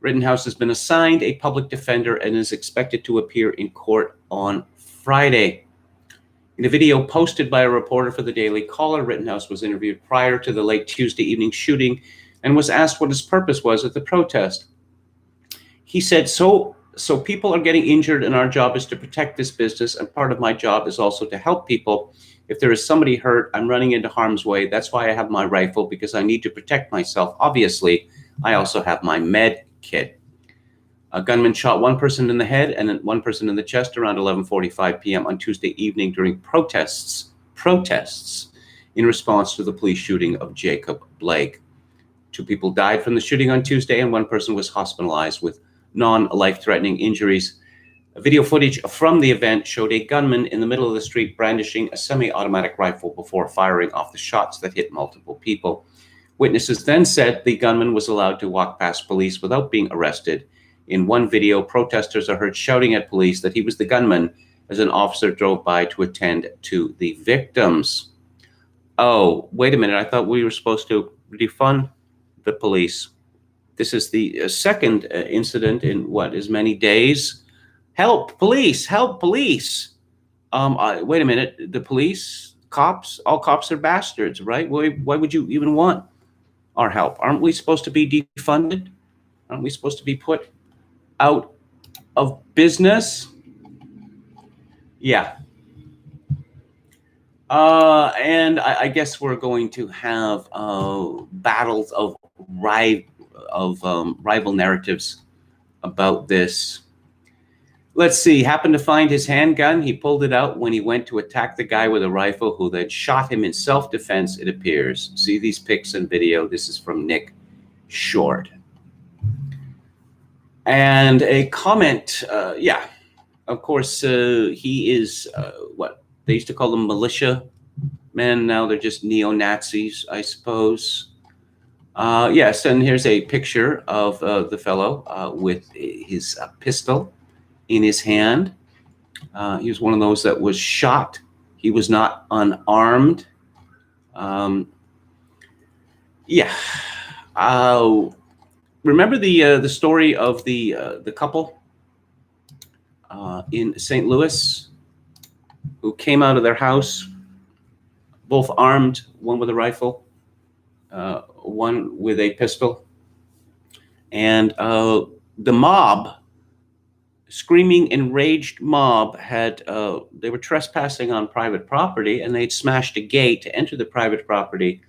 Rittenhouse has been assigned a public defender and is expected to appear in court on Friday. In a video posted by a reporter for the Daily Caller, Rittenhouse was interviewed prior to the late Tuesday evening shooting and was asked what his purpose was at the protest. He said, so people are getting injured and our job is to protect this business, and part of my job is also to help people. If there is somebody hurt, I'm running into harm's way. That's why I have my rifle, because I need to protect myself. Obviously, I also have my med kit. A gunman shot one person in the head and one person in the chest around 11:45 p.m. on Tuesday evening during protests in response to the police shooting of Jacob Blake. 2 people died from the shooting on Tuesday, and 1 person was hospitalized with non-life-threatening injuries. Video footage from the event showed a gunman in the middle of the street brandishing a semi-automatic rifle before firing off the shots that hit multiple people. Witnesses then said the gunman was allowed to walk past police without being arrested. In one video, protesters are heard shouting at police that he was the gunman as an officer drove by to attend to the victims. Oh, wait a minute. I thought we were supposed to defund the police. This is the second incident in as many days? Help, police, help, police. Wait a minute. The police, cops, all cops are bastards, right? Why would you even want our help? Aren't we supposed to be defunded? Aren't we supposed to be put out of business? Yeah. And I guess we're going to have battles of rival narratives about this. Let's see. Happened to find his handgun. He pulled it out when he went to attack the guy with a rifle, who then shot him in self-defense, it appears. See these pics and video. This is from Nick Short. And a comment, yeah, of course, he is what they used to call them militia men. Now they're just neo-Nazis, I suppose. Yes, and here's a picture of the fellow with his pistol in his hand. He was one of those that was shot. He was not unarmed. Yeah. Remember the story of the couple in St. Louis who came out of their house, both armed, one with a rifle, one with a pistol, and the mob, screaming, enraged mob, had they were trespassing on private property, and they'd smashed a gate to enter the private property.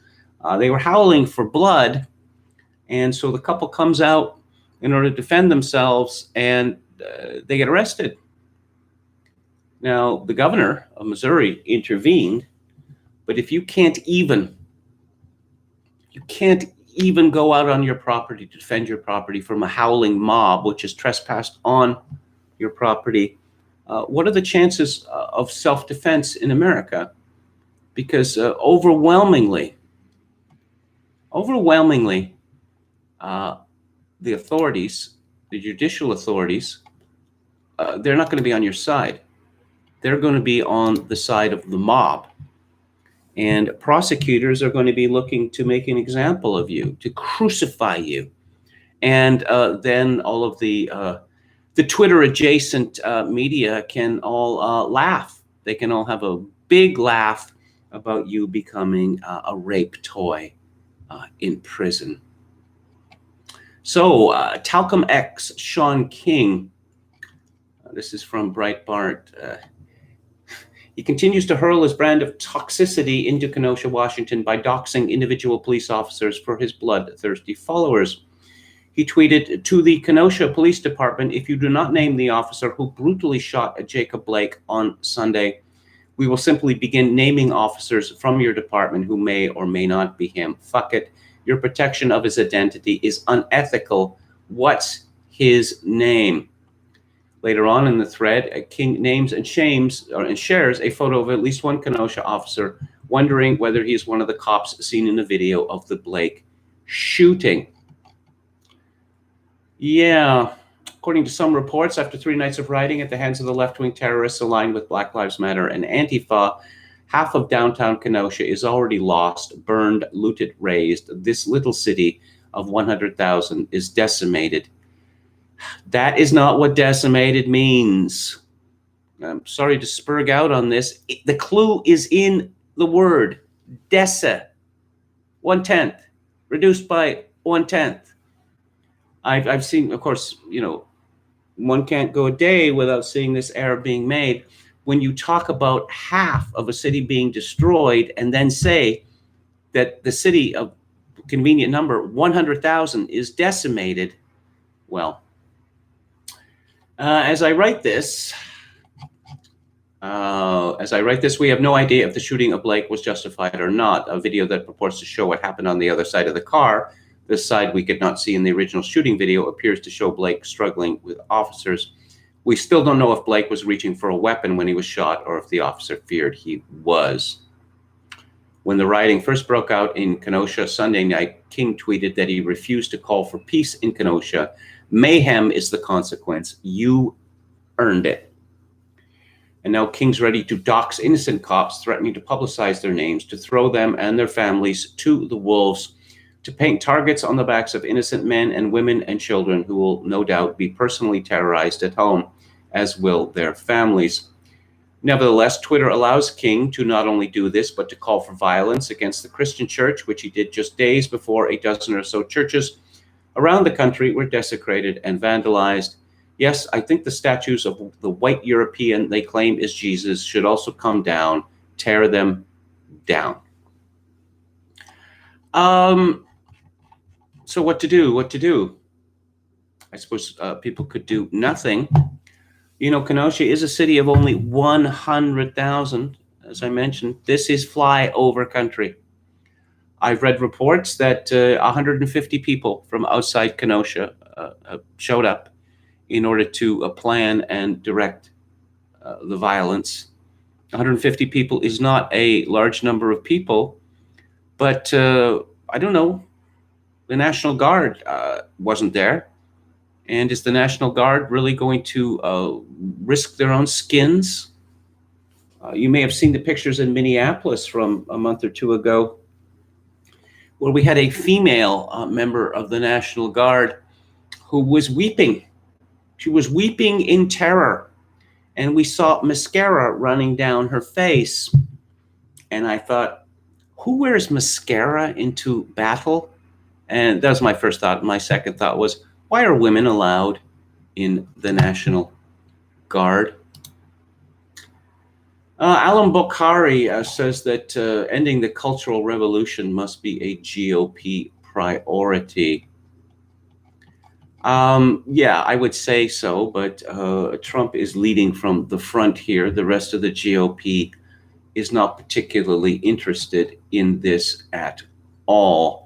They were howling for blood, and so the couple comes out in order to defend themselves, and they get arrested. Now, the governor of Missouri intervened, but if you can't even go out on your property to defend your property from a howling mob, which has trespassed on your property, what are the chances of self-defense in America? Because overwhelmingly, the authorities, the judicial authorities, they're not going to be on your side. They're going to be on the side of the mob. And prosecutors are going to be looking to make an example of you, to crucify you. And then all of the Twitter-adjacent media can all laugh. They can all have a big laugh about you becoming a rape toy in prison. So Talcum X, Sean King, this is from Breitbart. He continues to hurl his brand of toxicity into Kenosha, Washington by doxing individual police officers for his bloodthirsty followers. He tweeted, "To the Kenosha Police Department, if you do not name the officer who brutally shot Jacob Blake on Sunday, we will simply begin naming officers from your department who may or may not be him. Fuck it. Your protection of his identity is unethical. What's his name?" Later on in the thread, King names and shares a photo of at least one Kenosha officer, wondering whether he is one of the cops seen in the video of the Blake shooting. Yeah, according to some reports, after 3 nights of rioting at the hands of the left-wing terrorists aligned with Black Lives Matter and Antifa, half of downtown Kenosha is already lost, burned, looted, razed. This little city of 100,000 is decimated. That is not what decimated means. I'm sorry to spurg out on this. The clue is in the word deci. 1/10, reduced by 1/10. I've seen, of course, one can't go a day without seeing this error being made. When you talk about half of a city being destroyed and then say that the city of convenient number 100,000 is decimated, well, as I write this, we have no idea if the shooting of Blake was justified or not. A video that purports to show what happened on the other side of the car, this side we could not see in the original shooting video, appears to show Blake struggling with officers. We still don't know if Blake was reaching for a weapon when he was shot or if the officer feared he was. When the rioting first broke out in Kenosha Sunday night, King tweeted that he refused to call for peace in Kenosha. Mayhem is the consequence. You earned it. And now King's ready to dox innocent cops, threatening to publicize their names, to throw them and their families to the wolves, to paint targets on the backs of innocent men and women and children who will no doubt be personally terrorized at home, as will their families. Nevertheless, Twitter allows King to not only do this, but to call for violence against the Christian church, which he did just days before a dozen or so churches around the country were desecrated and vandalized. Yes, I think the statues of the white European they claim is Jesus should also come down, tear them down. So what to do? I suppose people could do nothing. Kenosha is a city of only 100,000. As I mentioned, this is flyover country. I've read reports that 150 people from outside Kenosha showed up in order to plan and direct the violence. 150 people is not a large number of people, but I don't know, the National Guard wasn't there. And is the National Guard really going to risk their own skins? You may have seen the pictures in Minneapolis from a month or two ago, where we had a female member of the National Guard who was weeping. She was weeping in terror, and we saw mascara running down her face. And I thought, who wears mascara into battle? And that was my first thought. My second thought was, why are women allowed in the National Guard? Alan Bokhari says that ending the Cultural Revolution must be a GOP priority. Yeah, I would say so, but Trump is leading from the front here. The rest of the GOP is not particularly interested in this at all.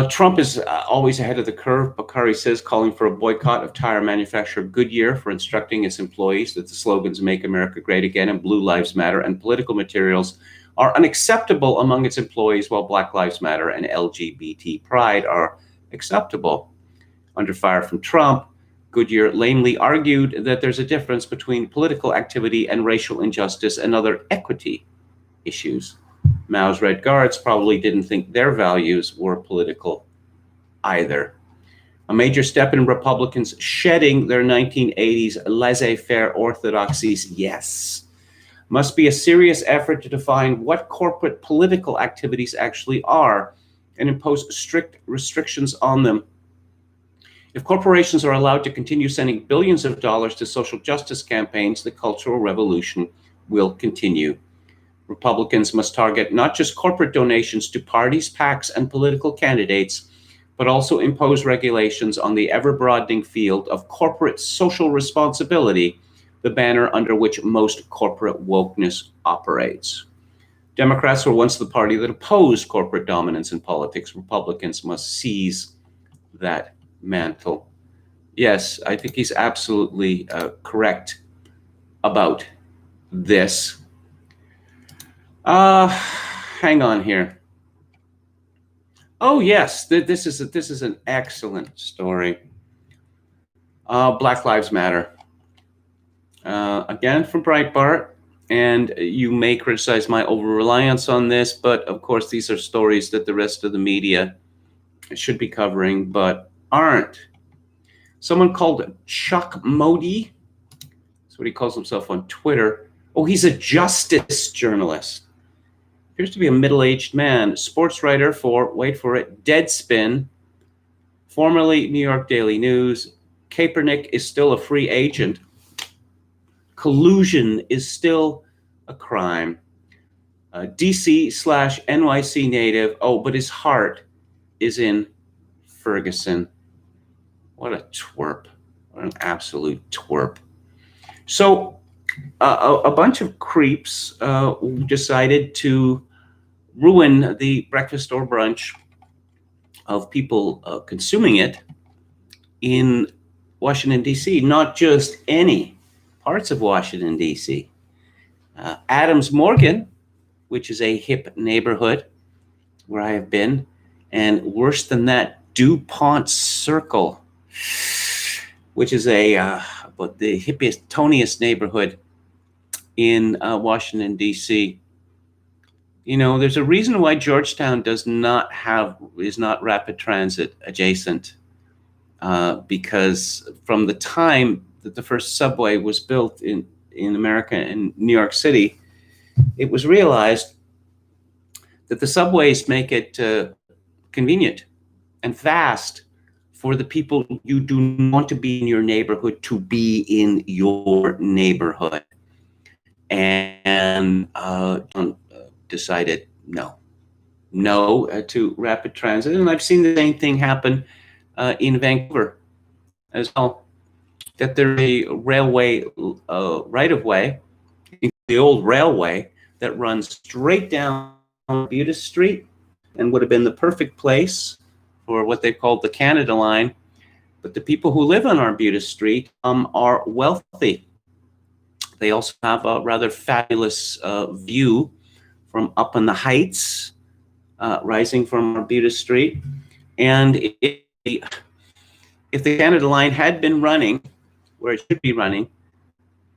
Trump is always ahead of the curve, Bokhari says, calling for a boycott of tire manufacturer Goodyear for instructing its employees that the slogans "Make America Great Again" and "Blue Lives Matter" and political materials are unacceptable among its employees, while Black Lives Matter and LGBT pride are acceptable. Under fire from Trump, Goodyear lamely argued that there's a difference between political activity and racial injustice and other equity issues. Mao's Red Guards probably didn't think their values were political either. A major step in Republicans shedding their 1980s laissez-faire orthodoxies, yes, must be a serious effort to define what corporate political activities actually are and impose strict restrictions on them. If corporations are allowed to continue sending billions of dollars to social justice campaigns, the Cultural Revolution will continue. Republicans must target not just corporate donations to parties, PACs, and political candidates, but also impose regulations on the ever-broadening field of corporate social responsibility, the banner under which most corporate wokeness operates. Democrats were once the party that opposed corporate dominance in politics. Republicans must seize that mantle. Yes, I think he's absolutely correct about this. Hang on here. Oh yes, this is an excellent story. Black Lives Matter. Again from Breitbart, and you may criticize my over-reliance on this, but of course these are stories that the rest of the media should be covering, but aren't. Someone called Chuck Modi, that's what he calls himself on Twitter. Oh, he's a justice journalist. Appears to be a middle-aged man, sports writer for, wait for it, Deadspin, formerly New York Daily News. Kaepernick is still a free agent. Collusion is still a crime. DC/NYC native. Oh, but his heart is in Ferguson. What a twerp. What an absolute twerp. So a bunch of creeps decided to ruin the breakfast or brunch of people consuming it in Washington, D.C., not just any parts of Washington, D.C. Adams Morgan, which is a hip neighborhood where I have been, and worse than that, DuPont Circle, which is the hippiest, toniest neighborhood in Washington, D.C. You know, there's a reason why Georgetown is not rapid transit adjacent, because from the time that the first subway was built in America, in New York City, it was realized that the subways make it convenient and fast for the people you do not want to be in your neighborhood to be in your neighborhood. And decided no to rapid transit. And I've seen the same thing happen in Vancouver as well, that there's a railway right-of-way, the old railway, that runs straight down Buda Street and would have been the perfect place for what they called the Canada Line. But the people who live on Arbutus Street are wealthy. They also have a rather fabulous view from up in the heights, rising from Arbutus Street. And if the Canada Line had been running where it should be running,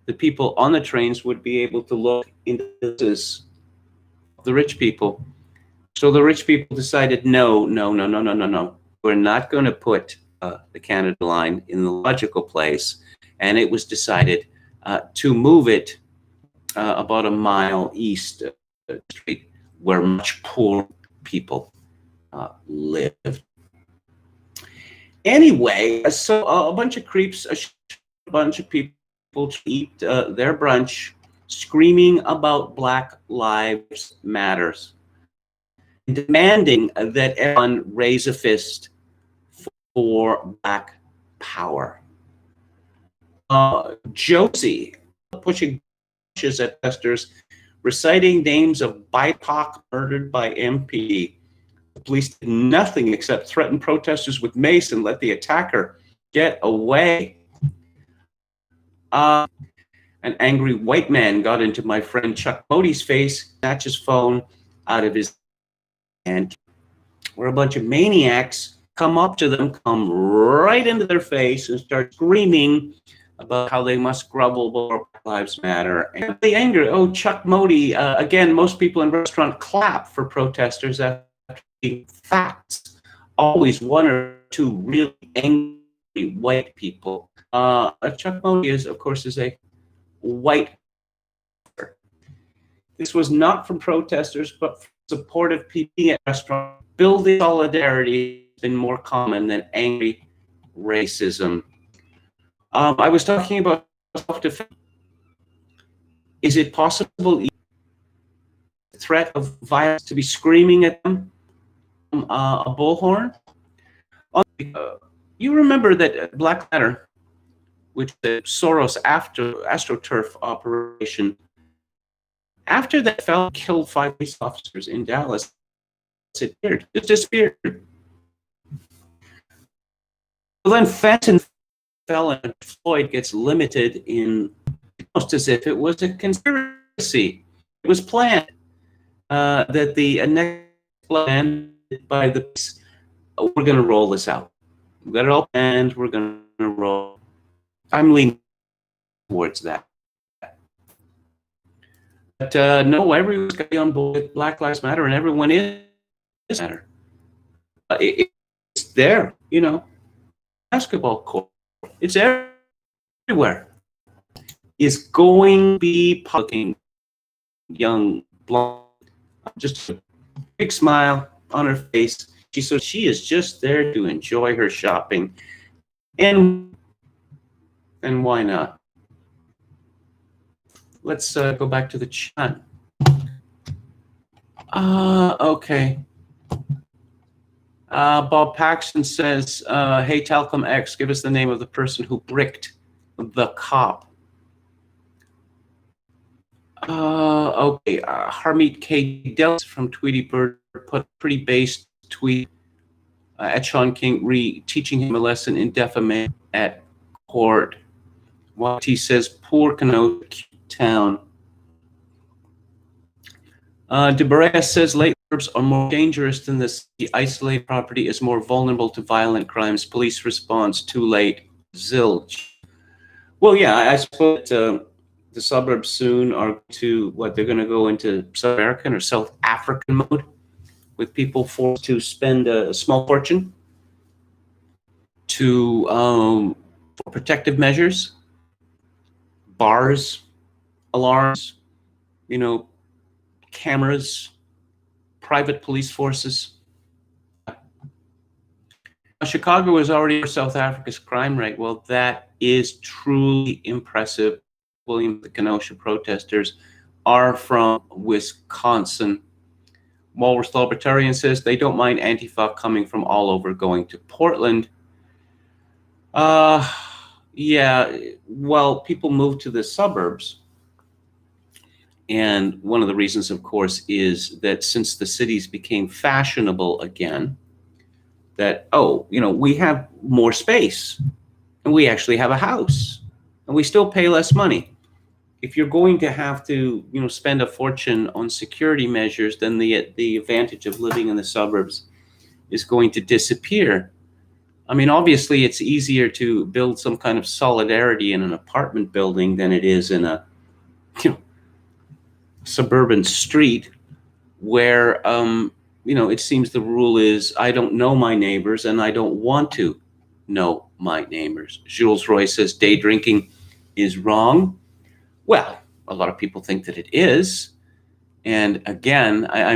the people on the trains would be able to look into the rich people. So the rich people decided, no. We're not going to put the Canada Line in the logical place. And it was decided to move it about a mile east of the street where much poor people lived. Anyway, so a bunch of creeps, a bunch of people eat their brunch screaming about Black Lives Matters, demanding that everyone raise a fist for Black power. Josie pushing bushes at protesters, reciting names of BIPOC murdered by MP. The police did nothing except threaten protesters with mace and let the attacker get away. An angry white man got into my friend Chuck Mody's face, snatched his phone out of his hand. Where a bunch of maniacs come up to them, come right into their face and start screaming about how they must grovel before Black Lives Matter. And the anger, Chuck Mody, again, most people in restaurant clap for protesters after being facts. Always one or two really angry white people. Chuck Mody is, of course, is a white. This was not from protesters, but from supportive people at restaurants. Building solidarity has been more common than angry racism. I was talking about self-defense. Is it possible the threat of violence to be screaming at them from a bullhorn? You remember that Black Matter, which the Soros AstroTurf operation, after that fellow killed 5 police officers in Dallas, it disappeared. Well, then Fenton fell and Floyd gets limited in almost as if it was a conspiracy. It was planned that the next plan by the police, we're going to roll this out. We've got it all planned. We're going to roll. I'm leaning towards that. But no, everyone's got to be on board with Black Lives Matter, and everyone is matter. It's there, basketball court. It's everywhere. It's going to be looking young, blonde, just a big smile on her face. She is just there to enjoy her shopping, and why not? Let's go back to the chat. Okay. Bob Paxton says, hey, Talcum X, give us the name of the person who bricked the cop. Okay. Harmeet K. Dells from Tweety Bird put a pretty based tweet at Sean King, teaching him a lesson in defamation at court. What he says, poor Kenosha town. DeBrea says late suburbs are more dangerous than the city. Isolated property is more vulnerable to violent crimes. Police response too late. Zilch. Well, yeah, I suppose the suburbs soon are they're going to go into South American or South African mode, with people forced to spend a small fortune for protective measures, bars, alarms, cameras, private police forces. Chicago is already South Africa's crime rate. Well, that is truly impressive. William, the Kenosha protesters are from Wisconsin. Walrus Libertarian says they don't mind Antifa coming from all over going to Portland. Yeah, well, people move to the suburbs. And one of the reasons, of course, is that since the cities became fashionable again, that, oh, we have more space and we actually have a house and we still pay less money. If you're going to have to, spend a fortune on security measures, then the advantage of living in the suburbs is going to disappear. I mean, obviously, it's easier to build some kind of solidarity in an apartment building than it is in a, suburban street where, it seems the rule is I don't know my neighbors and I don't want to know my neighbors. Jules Roy says day drinking is wrong. Well, a lot of people think that it is. And again, I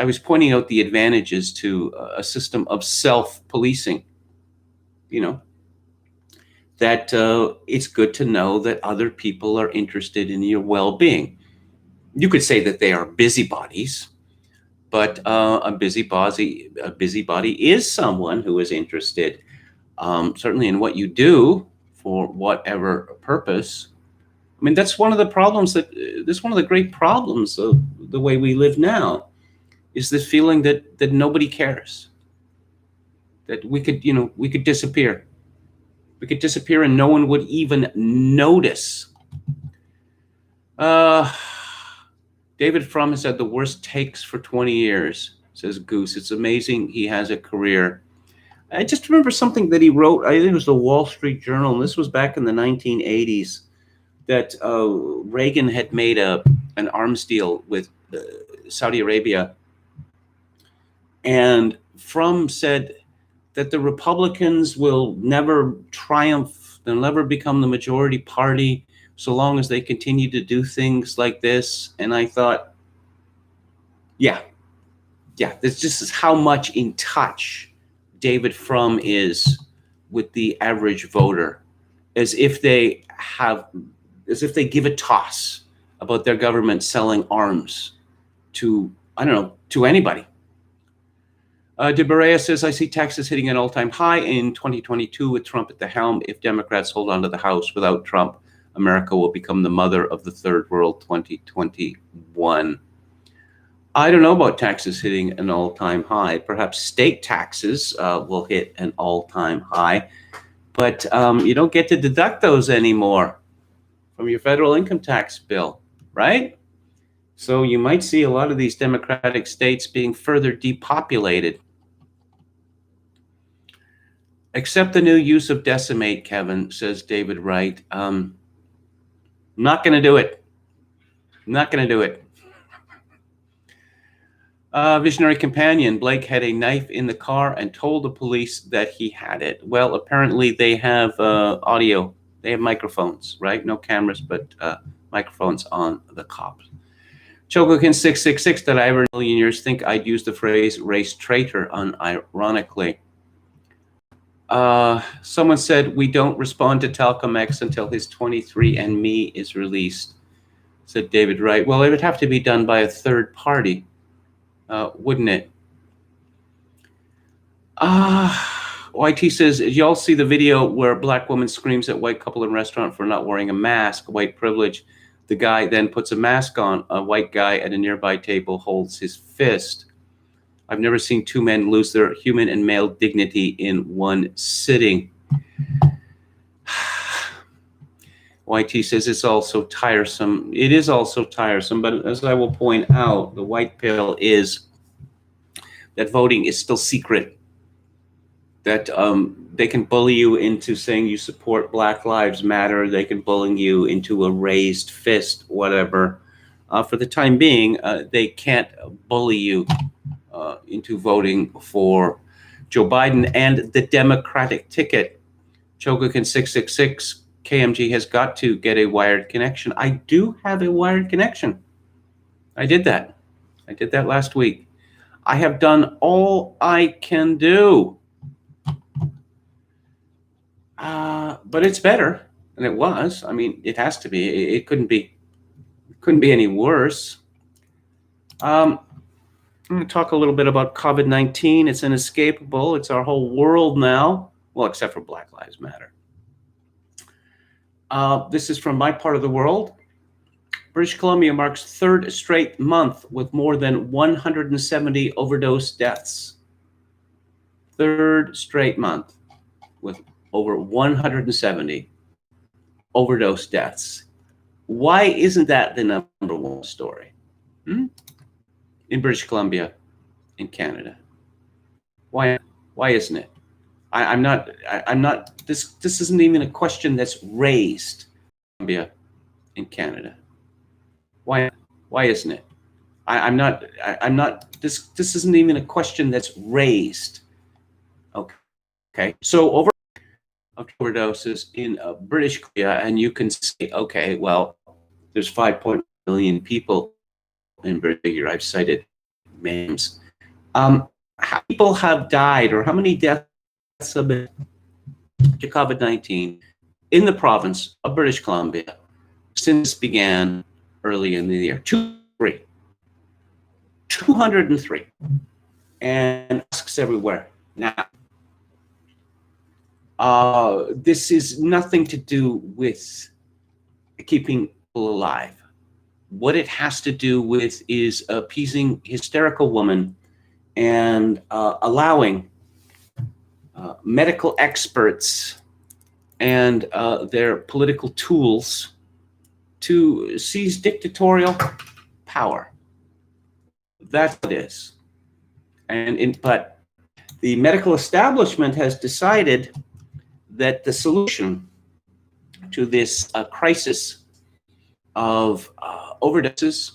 was pointing out the advantages to a system of self-policing, that it's good to know that other people are interested in your well-being. You could say that they are busybodies, but a busybody is someone who is interested, certainly in what you do for whatever purpose. I mean, that's one of the problems that's one of the great problems of the way we live now, is this feeling that nobody cares, that we could disappear. We could disappear and no one would even notice. David Frum has had the worst takes for 20 years, says Goose. It's amazing he has a career. I just remember something that he wrote, I think it was the Wall Street Journal, and this was back in the 1980s, that Reagan had made an arms deal with Saudi Arabia. And Frum said that the Republicans will never triumph, they'll never become the majority party so long as they continue to do things like this. And I thought, yeah, this just is how much in touch David Frum is with the average voter, as if they give a toss about their government selling arms to, to anybody. De Berea says, I see Texas hitting an all-time high in 2022 with Trump at the helm. If Democrats hold on to the House without Trump, America will become the mother of the third world 2021. I don't know about taxes hitting an all-time high. Perhaps state taxes will hit an all-time high, but you don't get to deduct those anymore from your federal income tax bill, right? So you might see a lot of these Democratic states being further depopulated. Accept the new use of decimate, Kevin, says David Wright. Not going to do it. Not going to do it. Visionary companion, Blake had a knife in the car and told the police that he had it. Well, apparently they have audio. They have microphones, right? No cameras, but microphones on the cops. Chogokin 666, did I ever in a million years think I'd use the phrase race traitor unironically? Someone said, we don't respond to Talcum X until his 23andMe is released, said David Wright. Well, it would have to be done by a third party, wouldn't it? YT says, did y'all see the video where a black woman screams at white couple in restaurant for not wearing a mask, white privilege? The guy then puts a mask on. A white guy at a nearby table holds his fist. I've never seen two men lose their human and male dignity in one sitting. YT says it's also tiresome. It is also tiresome, but as I will point out, the white pill is that voting is still secret. That they can bully you into saying you support Black Lives Matter. They can bully you into a raised fist, whatever. For the time being, they can't bully you into voting for Joe Biden and the Democratic ticket. Chogokin 666, KMG has got to get a wired connection. I do have a wired connection. I did that. I did that last week. I have done all I can do. But it's better than it was. I mean, it has to be. It couldn't be any worse. I'm going to talk a little bit about COVID-19. It's inescapable. It's our whole world now. Well, except for Black Lives Matter. This is from my part of the world. British Columbia marks third straight month with more than 170 overdose deaths. third straight month with over 170 overdose deaths. Why isn't that the number one story? In British Columbia, in Canada. Why isn't it? I'm not, this isn't even a question that's raised in Columbia, in Canada. Why isn't it? I'm not, this isn't even a question that's raised. Okay. So over overdoses in British Columbia, and you can say, okay, well, there's 5.1 million people in British Columbia. I've cited names. How many people have died, or how many deaths have been to COVID-19 in the province of British Columbia since it began early in the year? 203. And masks everywhere. Now, this is nothing to do with keeping people alive. What it has to do with is appeasing hysterical women and allowing medical experts and their political tools to seize dictatorial power. That's what it is. But the medical establishment has decided that the solution to this crisis of overdoses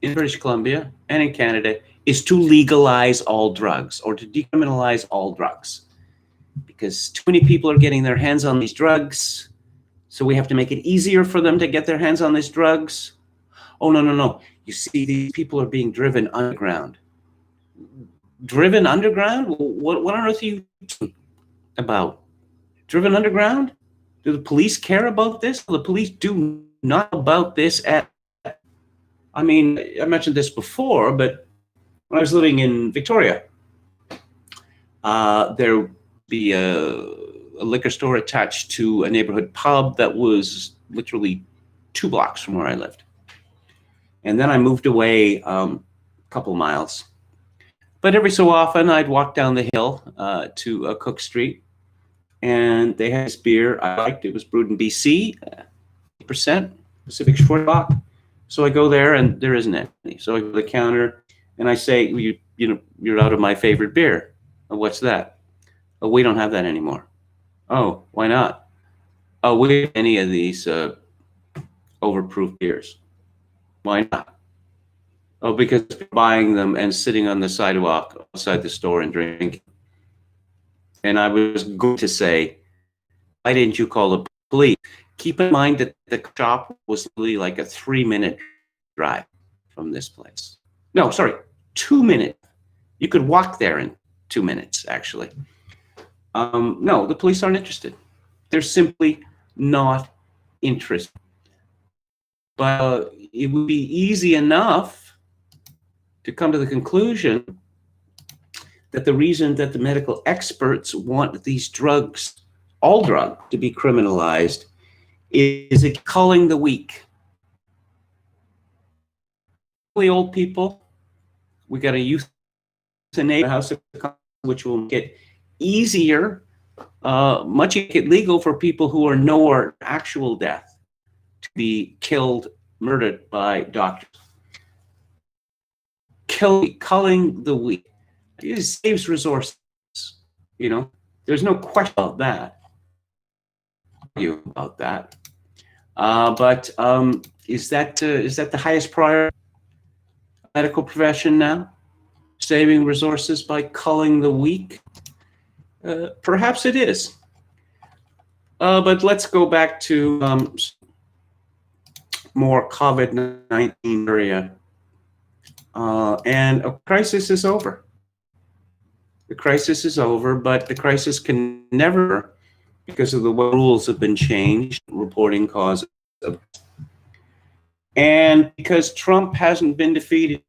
in British Columbia and in Canada is to legalize all drugs, or to decriminalize all drugs, because too many people are getting their hands on these drugs, so we have to make it easier for them to get their hands on these drugs. Oh, no. You see, these people are being driven underground. Driven underground? What on earth are you talking about? Driven underground? Do the police care about this? The police do not about this at. I mean, I mentioned this before, but when I was living in Victoria, there would be a liquor store attached to a neighborhood pub that was literally 2 blocks from where I lived. And then I moved away a couple miles. But every so often, I'd walk down the hill to Cook Street, and they had this beer I liked. It was brewed in BC, 8%, Pacific Shore Lock. So I go there, and there isn't any. So I go to the counter, and I say, you're out of my favorite beer. Oh, what's that? Oh, we don't have that anymore. Oh, why not? Oh, we don't have any of these overproof beers. Why not? Oh, because they're buying them and sitting on the sidewalk outside the store and drinking. And I was going to say, why didn't you call the police? Keep in mind that the shop was really like a 3-minute drive from this place. No, sorry, 2 minutes. You could walk there in 2 minutes, actually. No, the police aren't interested. They're simply not interested. But it would be easy enough to come to the conclusion that the reason that the medical experts want these drugs, all drugs, to be criminalized is it culling the weak. The old people, we got a euthanasia house, which will make it easier, much illegal for people who are nowhere actual death to be killed, murdered by doctors. Culling the weak. It saves resources. There's no question about that. But is that the highest priority medical profession now? Saving resources by culling the weak? Perhaps it is. But let's go back to more COVID-19 area. And a crisis is over. The crisis is over, but the crisis can never, because of the way rules have been changed, reporting causes. And because Trump hasn't been defeated,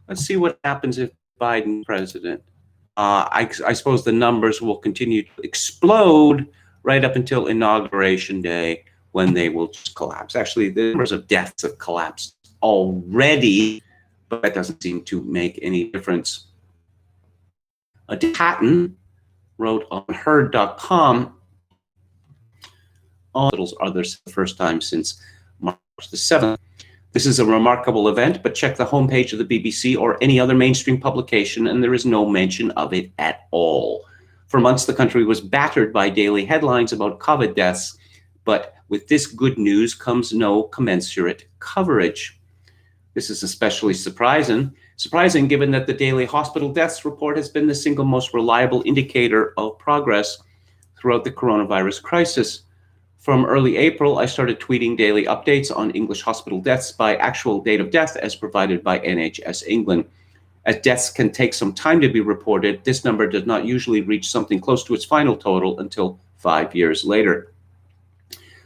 let's see what happens if Biden president. I suppose the numbers will continue to explode right up until Inauguration Day, when they will just collapse. Actually, the numbers of deaths have collapsed already, but that doesn't seem to make any difference. A patent wrote on herd.com, hospitals are there the first time since March the 7th. This is a remarkable event, but check the homepage of the BBC or any other mainstream publication, and there is no mention of it at all. For months, the country was battered by daily headlines about COVID deaths, but with this good news comes no commensurate coverage. This is especially surprising given that the daily hospital deaths report has been the single most reliable indicator of progress throughout the coronavirus crisis. From early April, I started tweeting daily updates on English hospital deaths by actual date of death as provided by NHS England. As deaths can take some time to be reported, this number does not usually reach something close to its final total until 5 years later.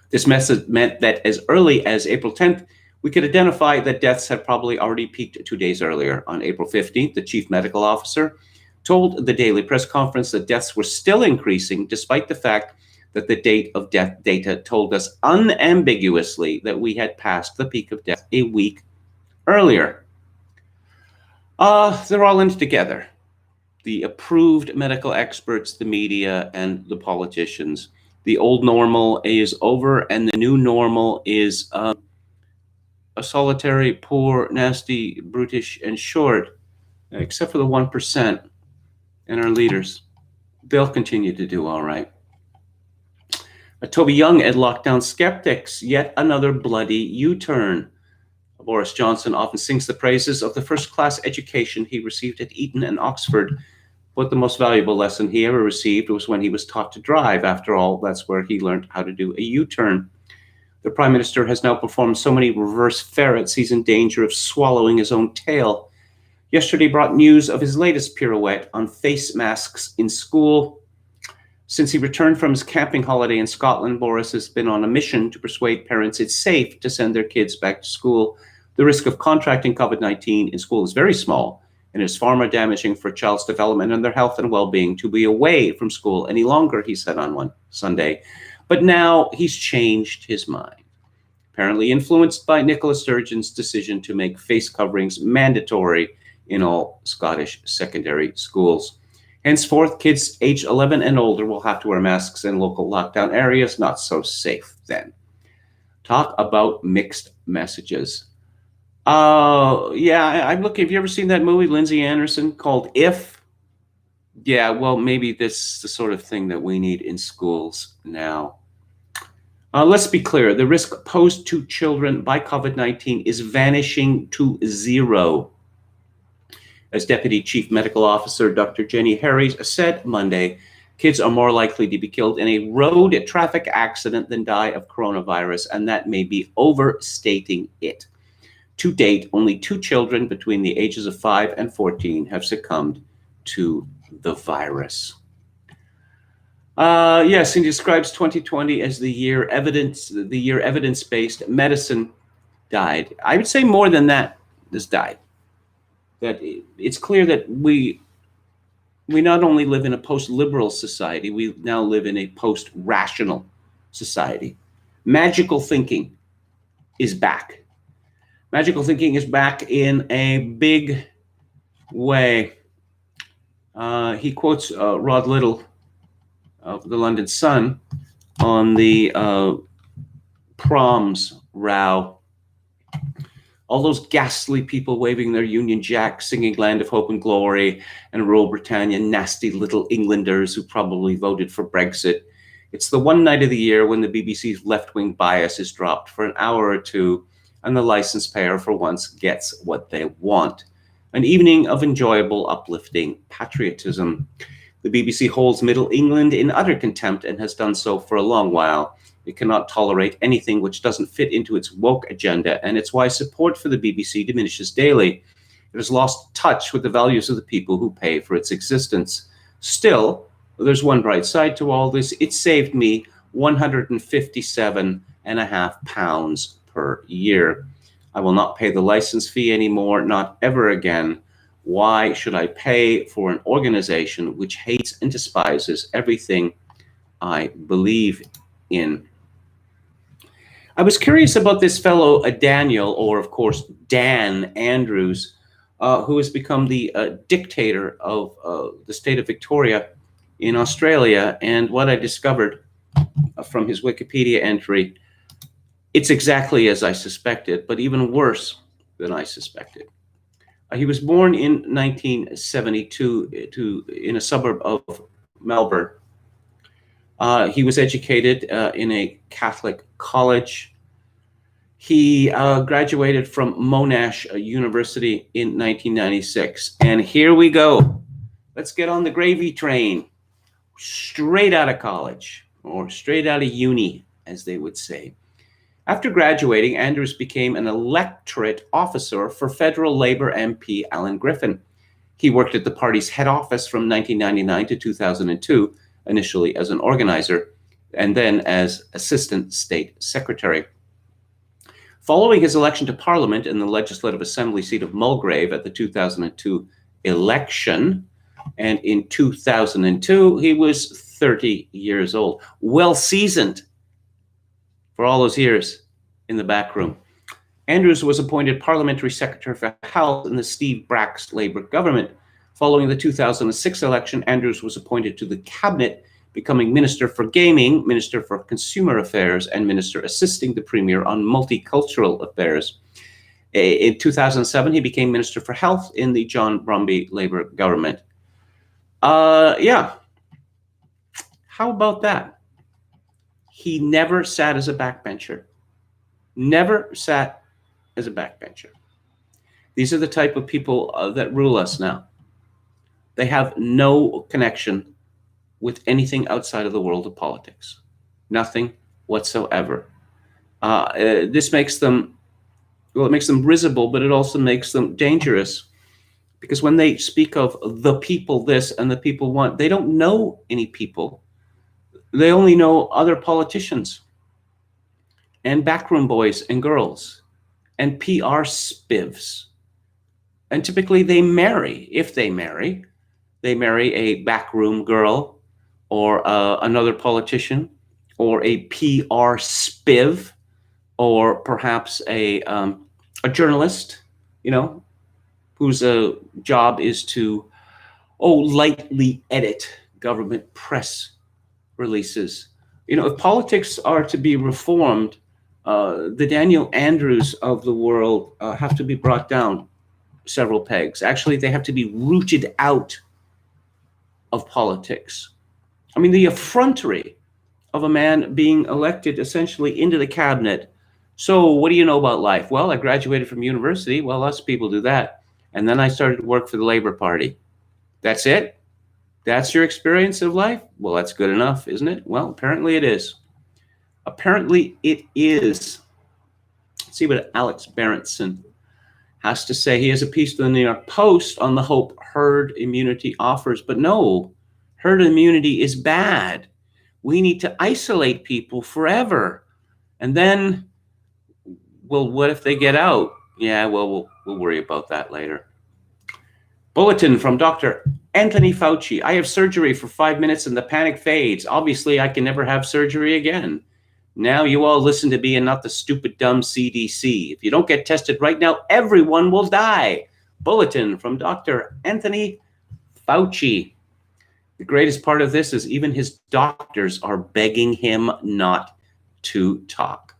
This message meant that as early as April 10th, we could identify that deaths had probably already peaked 2 days earlier. On April 15th, the chief medical officer told the daily press conference that deaths were still increasing despite the fact that the date of death data told us unambiguously that we had passed the peak of death a week earlier. They're all in together. The approved medical experts, the media, and the politicians. The old normal is over, and the new normal is a solitary, poor, nasty, brutish, and short, except for the 1% and our leaders. They'll continue to do all right. Toby Young at Lockdown Skeptics, yet another bloody U-turn. Boris Johnson often sings the praises of the first-class education he received at Eton and Oxford, but the most valuable lesson he ever received was when he was taught to drive. After all, that's where he learned how to do a U-turn. The Prime Minister has now performed so many reverse ferrets, he's in danger of swallowing his own tail. Yesterday brought news of his latest pirouette on face masks in school. Since he returned from his camping holiday in Scotland, Boris has been on a mission to persuade parents it's safe to send their kids back to school. The risk of contracting COVID-19 in school is very small, and it is far more damaging for a child's development and their health and well-being to be away from school any longer, he said on one Sunday. But now he's changed his mind, apparently influenced by Nicola Sturgeon's decision to make face coverings mandatory in all Scottish secondary schools. Henceforth, kids age 11 and older will have to wear masks in local lockdown areas. Not so safe then. Talk about mixed messages. Yeah, I'm looking. Have you ever seen that movie, Lindsay Anderson, called If? Yeah, well, maybe this is the sort of thing that we need in schools now. Let's be clear. The risk posed to children by COVID-19 is vanishing to zero. As Deputy Chief Medical Officer Dr. Jenny Harries said Monday, kids are more likely to be killed in a road traffic accident than die of coronavirus, and that may be overstating it. To date, only 2 children between the ages of 5 and 14 have succumbed to the virus. Yes, he describes 2020 as the year evidence-based medicine died. I would say more than that has died. That it's clear that we not only live in a post-liberal society, we now live in a post-rational society. Magical thinking is back. Magical thinking is back in a big way. He quotes Rod Little of the London Sun on the proms row. All those ghastly people waving their Union Jack, singing Land of Hope and Glory, and Rule Britannia, nasty little Englanders who probably voted for Brexit. It's the one night of the year when the BBC's left-wing bias is dropped for an hour or two, and the license payer for once gets what they want. An evening of enjoyable, uplifting patriotism. The BBC holds Middle England in utter contempt and has done so for a long while. It cannot tolerate anything which doesn't fit into its woke agenda, and it's why support for the BBC diminishes daily. It has lost touch with the values of the people who pay for its existence. Still, there's one bright side to all this. It saved me £157.50 per year. I will not pay the license fee anymore, not ever again. Why should I pay for an organization which hates and despises everything I believe in? I was curious about this fellow, Daniel, or of course, Dan Andrews, who has become the dictator of the state of Victoria in Australia. And what I discovered from his Wikipedia entry, it's exactly as I suspected, but even worse than I suspected. He was born in 1972 in a suburb of Melbourne. He was educated in a Catholic college. He graduated from Monash University in 1996. And here we go. Let's get on the gravy train. Straight out of college, or straight out of uni, as they would say. After graduating, Andrews became an electorate officer for federal Labor MP Alan Griffin. He worked at the party's head office from 1999 to 2002, initially as an organizer, and then as Assistant State Secretary. Following his election to Parliament in the Legislative Assembly seat of Mulgrave at the 2002 election, and in 2002, he was 30 years old, well seasoned for all those years in the back room. Andrews was appointed Parliamentary Secretary for Health in the Steve Brack's Labour government. Following the 2006 election, Andrews was appointed to the cabinet, becoming Minister for Gaming, Minister for Consumer Affairs, and Minister assisting the Premier on multicultural affairs. In 2007, he became Minister for Health in the John Brumby Labour government. Yeah. How about that? He never sat as a backbencher. Never sat as a backbencher. These are the type of people that rule us now. They have no connection with anything outside of the world of politics. Nothing whatsoever. This makes them, well, it makes them risible, but it also makes them dangerous. Because when they speak of the people this and the people want, they don't know any people. They only know other politicians and backroom boys and girls and PR spivs. And typically they marry, if they marry a backroom girl or another politician or a PR spiv or perhaps a journalist, you know, whose job is to, lightly edit government press releases. You know, if politics are to be reformed, the Daniel Andrews of the world have to be brought down several pegs. Actually, they have to be rooted out of politics. I mean, the effrontery of a man being elected essentially into the cabinet. So what do you know about life? Well, I graduated from university. Well, lots of people do that. And then I started to work for the Labour Party. That's it? That's your experience of life? Well, that's good enough, isn't it? Well, apparently it is. Apparently it is. Let's see what Alex Berenson has to say. He has a piece for the New York Post on the hope herd immunity offers. But no, herd immunity is bad. We need to isolate people forever. And then, well, what if they get out? Yeah, well, we'll worry about that later. Bulletin from Dr. Anthony Fauci. I have surgery for 5 minutes and the panic fades. Obviously, I can never have surgery again. Now you all listen to me and not the stupid, dumb CDC. If you don't get tested right now, everyone will die. Bulletin from Dr. Anthony Fauci. The greatest part of this is even his doctors are begging him not to talk.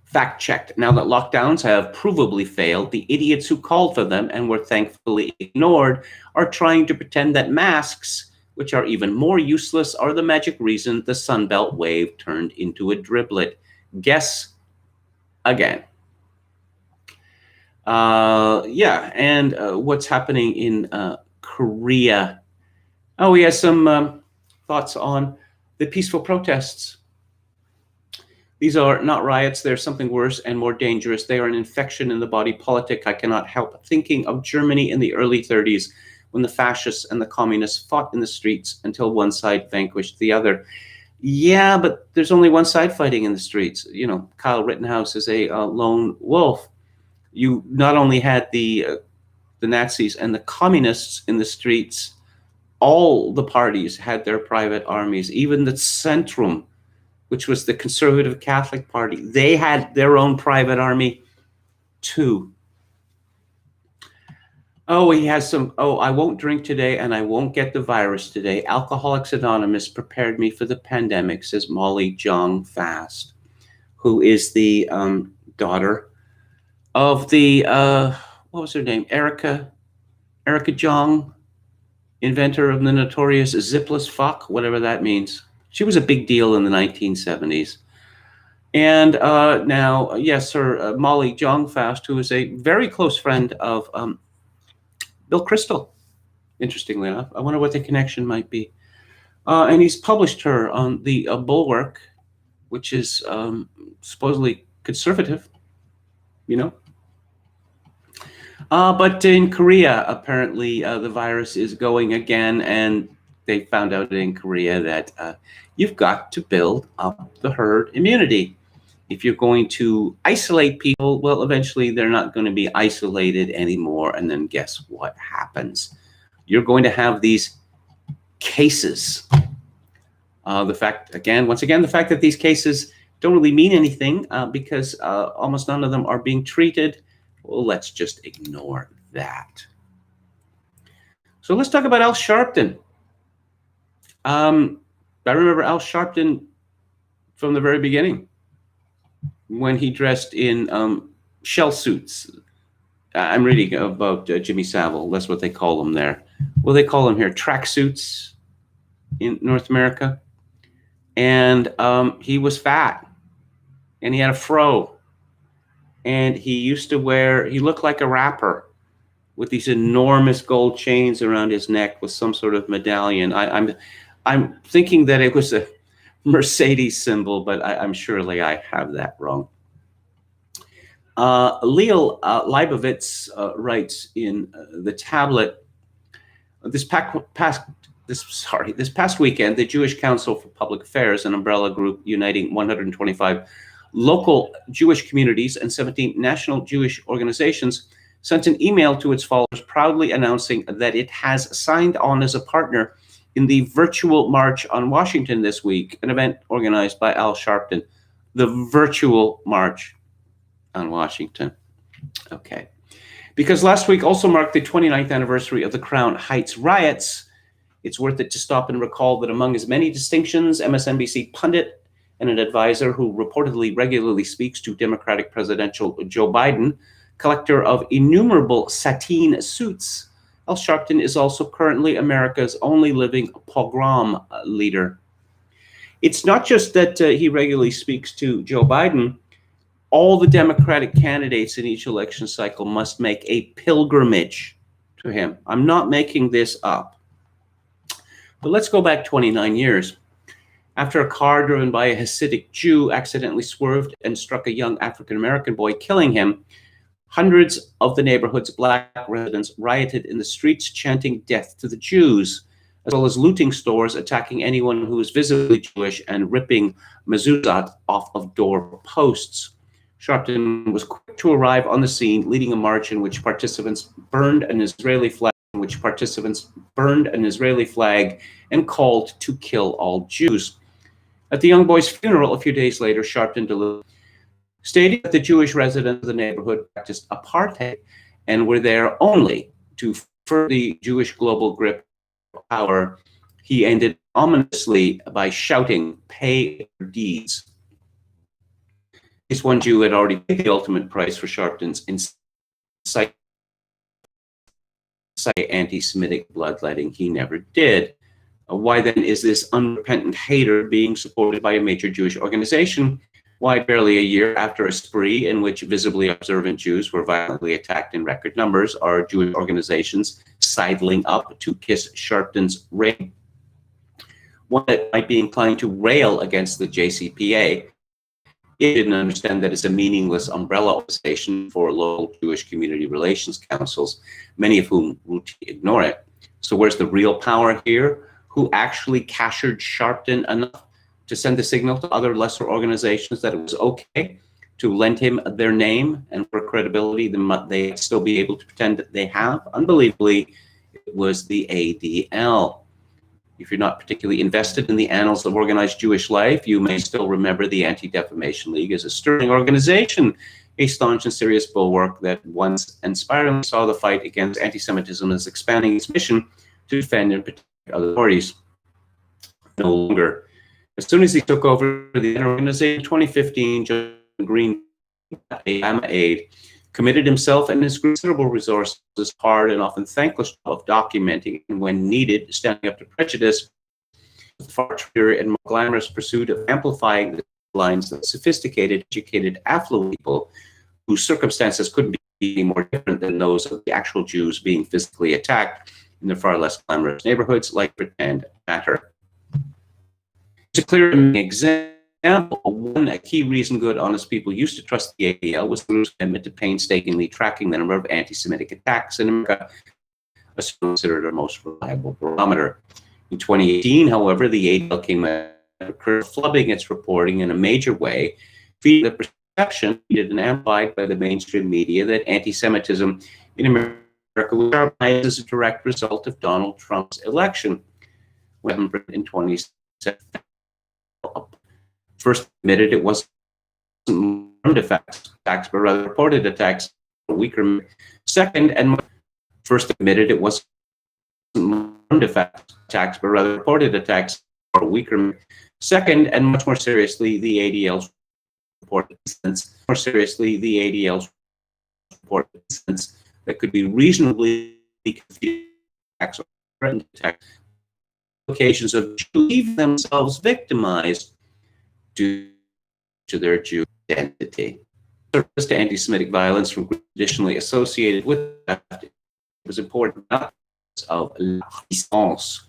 Fact checked. Now that lockdowns have provably failed, the idiots who called for them and were thankfully ignored are trying to pretend that masks, which are even more useless, are the magic reason the Sunbelt wave turned into a driblet. Guess again. And what's happening in Korea? Oh, he has some thoughts on the peaceful protests. These are not riots. They're something worse and more dangerous. They are an infection in the body politic. I cannot help thinking of Germany in the early 30s when the fascists and the communists fought in the streets until one side vanquished the other. Yeah, but there's only one side fighting in the streets. You know, Kyle Rittenhouse is a lone wolf. You not only had the Nazis and the communists in the streets, all the parties had their private armies, even the Centrum, which was the conservative Catholic Party. They had their own private army too. Oh, he has some. Oh, I won't drink today and I won't get the virus today. Alcoholics Anonymous prepared me for the pandemic, says Molly Jong Fast, who is the daughter of the, what was her name? Erica Jong, inventor of the notorious zipless fuck, whatever that means. She was a big deal in the 1970s. And now, yes, her Molly Jong Fast, who is a very close friend of Bill Kristol, interestingly enough. I wonder what the connection might be. And he's published her on the Bulwark, which is supposedly conservative, you know. But in Korea, apparently the virus is going again, and they found out in Korea that you've got to build up the herd immunity. If you're going to isolate people, well, eventually they're not going to be isolated anymore. And then guess what happens? You're going to have these cases. The fact that these cases don't really mean anything because almost none of them are being treated. Well, let's just ignore that. So let's talk about Al Sharpton. I remember Al Sharpton from the very beginning, when he dressed in shell suits. I'm reading about Jimmy Savile. That's what they call them there. Well, they call them here track suits in North America. And he was fat, and he had a fro. And he looked like a rapper with these enormous gold chains around his neck with some sort of medallion. I'm thinking that it was a Mercedes symbol, but I'm surely I have that wrong. Leo Leibovitz writes in the tablet, this past weekend, the Jewish Council for Public Affairs, an umbrella group uniting 125 local Jewish communities and 17 national Jewish organizations, sent an email to its followers proudly announcing that it has signed on as a partner in the virtual March on Washington this week, an event organized by Al Sharpton. The virtual March on Washington. Okay. Because last week also marked the 29th anniversary of the Crown Heights riots, it's worth it to stop and recall that among his many distinctions, MSNBC pundit and an advisor who reportedly regularly speaks to Democratic presidential Joe Biden, collector of innumerable sateen suits, Al Sharpton is also currently America's only living pogrom leader. It's not just that he regularly speaks to Joe Biden. All the Democratic candidates in each election cycle must make a pilgrimage to him. I'm not making this up. But let's go back 29 years. After a car driven by a Hasidic Jew accidentally swerved and struck a young African-American boy, killing him, hundreds of the neighborhood's black residents rioted in the streets, chanting death to the Jews, as well as looting stores, attacking anyone who was visibly Jewish, and ripping mezuzot off of door posts. Sharpton was quick to arrive on the scene, leading a march in which participants burned an Israeli flag, and called to kill all Jews. At the young boy's funeral a few days later, Sharpton delivered, stating that the Jewish residents of the neighborhood practiced apartheid and were there only to further the Jewish global grip of power. He ended ominously by shouting, "Pay your deeds." This one Jew had already paid the ultimate price for Sharpton's anti-Semitic bloodletting. He never did. Why then is this unrepentant hater being supported by a major Jewish organization? Why, barely a year after a spree in which visibly observant Jews were violently attacked in record numbers, are Jewish organizations sidling up to kiss Sharpton's ring? One that might be inclined to rail against the JCPA, it didn't understand that it's a meaningless umbrella organization for local Jewish community relations councils, many of whom routinely ignore it. So where's the real power here? Who actually cashiered Sharpton enough to send the signal to other lesser organizations that it was okay to lend him their name and for credibility they still be able to pretend that they have? Unbelievably, it was the ADL. If you're not particularly invested in the annals of organized Jewish life, you may still remember the Anti-Defamation League as a sterling organization a staunch and serious bulwark that once inspiringly saw the fight against anti-Semitism as expanding its mission to defend and protect other parties. No longer. As soon as he took over the organization in 2015, John Green, aid, committed himself and his considerable resources hard and often thankless job of documenting and, when needed, standing up to prejudice, the far truer and more glamorous pursuit of amplifying the lines of sophisticated, educated, affluent people whose circumstances couldn't be more different than those of the actual Jews being physically attacked in their far less glamorous neighborhoods like Pretend Matter. To clear an example, a key reason good, honest people used to trust the ADL was the commitment to painstakingly tracking the number of anti-Semitic attacks in America, considered our most reliable barometer. In 2018, however, the ADL came out flubbing its reporting in a major way, feeding the perception, and amplified by the mainstream media, that anti-Semitism in America was sharpened as a direct result of Donald Trump's election. When in 2017, first admitted it wasn't armed attacks, but rather reported attacks weaker. Second, and first admitted it wasn't armed attacks, but rather reported attacks or weaker. Second, and much more seriously, the ADL's report that could be reasonably confused attacks or threatened attacks, occasions of Jews themselves victimized due to their Jewish identity. Service to anti-Semitic violence from traditionally associated with that was important of la resistance.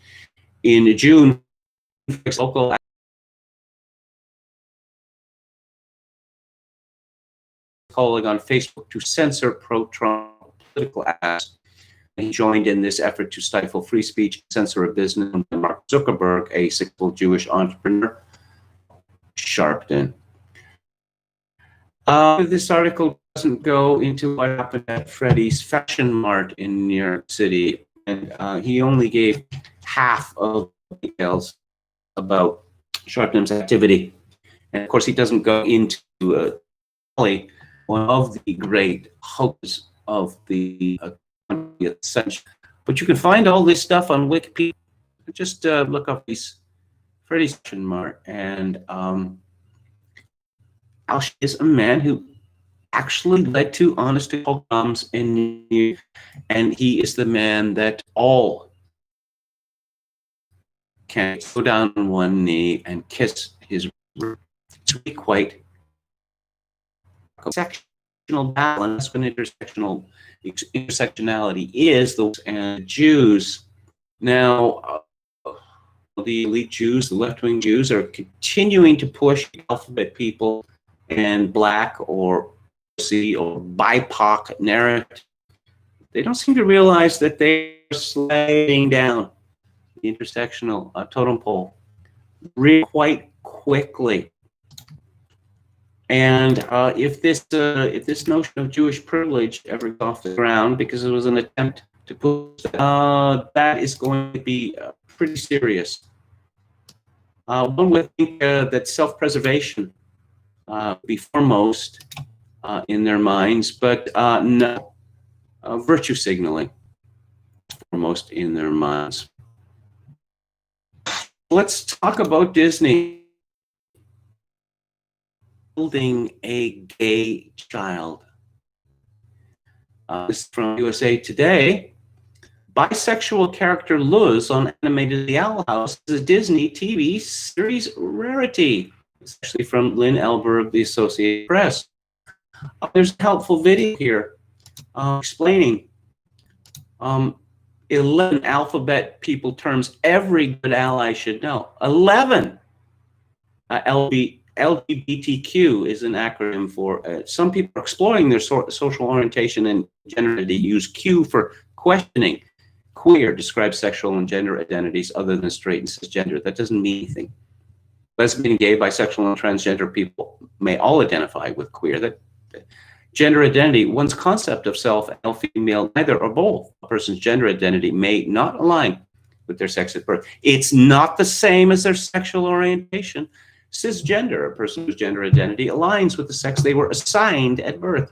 In June, local calling on Facebook to censor pro-Trump political ads. He joined in this effort to stifle free speech and censor a business by Mark Zuckerberg, a successful Jewish entrepreneur, Sharpton. This article doesn't go into what happened at Freddy's Fashion Mart in New York City, and he only gave half of the details about Sharpton's activity. And of course, he doesn't go into one of the great hopes of the 20th century. But you can find all this stuff on Wikipedia. Just look up these Freddy's Fashion Mart, and Al is a man who actually led to honest pogroms in New York, and he is the man that all can go down on one knee and kiss his. It's really quite sectional balance when intersectionality is those and Jews. Now, the elite Jews, the left-wing Jews, are continuing to push alphabet people and Black or C or BIPOC narrative. They don't seem to realize that they are sliding down the intersectional totem pole really quite quickly. And if this notion of Jewish privilege ever goes off the ground, because it was an attempt to put that is going to be pretty serious. One would think that self-preservation be foremost in their minds, but no, virtue signaling foremost in their minds. Let's talk about Disney building a gay child. This is from USA Today. Bisexual character Luz on animated The Owl House is a Disney TV series rarity, especially from Lynn Elber of the Associated Press. There's a helpful video here explaining 11 alphabet people terms every good ally should know. 11. LGBTQ is an acronym for some people are exploring their social orientation and gender identity. Use Q for questioning. Queer describes sexual and gender identities other than straight and cisgender. That doesn't mean anything. Lesbian, gay, bisexual, and transgender people may all identify with queer. That gender identity, one's concept of self, male, female, neither or both. A person's gender identity may not align with their sex at birth. It's not the same as their sexual orientation. Cisgender, a person whose gender identity aligns with the sex they were assigned at birth.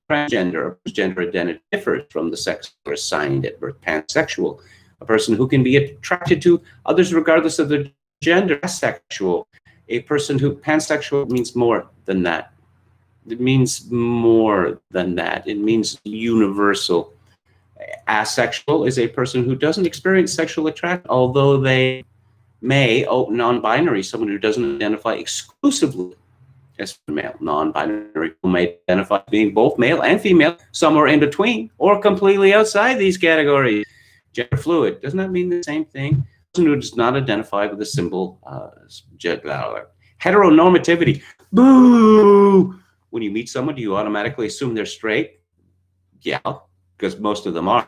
Transgender, whose gender identity differs from the sex they were assigned at birth. Pansexual, a person who can be attracted to others regardless of their gender. Asexual, a person who, pansexual means more than that. It means more than that. It means universal. Asexual is a person who doesn't experience sexual attraction, although they may. Non-binary, someone who doesn't identify exclusively as male. Non-binary may identify being both male and female, somewhere in between, or completely outside these categories. Gender fluid, doesn't that mean the same thing? Person who does not identify with the symbol heteronormativity. Boo! When you meet someone, do you automatically assume they're straight? Yeah, because most of them are.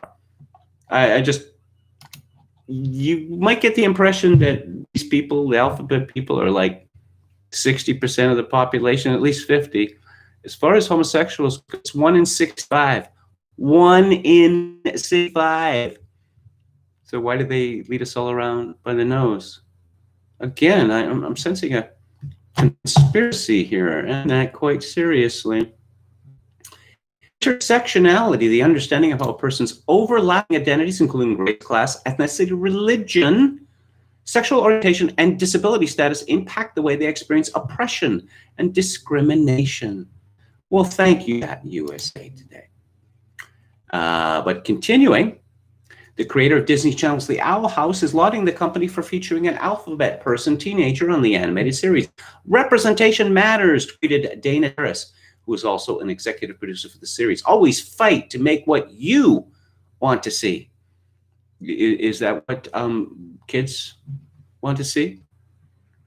You might get the impression that these people, the alphabet people, are like 60% of the population, at least 50. As far as homosexuals, it's 1 in 65. 1 in 65. So why do they lead us all around by the nose? Again, I'm sensing a conspiracy here, and that quite seriously. Intersectionality, the understanding of how a person's overlapping identities, including race, class, ethnicity, religion, sexual orientation, and disability status, impact the way they experience oppression and discrimination. Well, thank you, USA Today. But continuing, the creator of Disney Channel's The Owl House is lauding the company for featuring an alphabet person teenager on the animated series. Representation matters, tweeted Dana Terrace, who is also an executive producer for the series. Always fight to make what you want to see. Is that what kids want to see?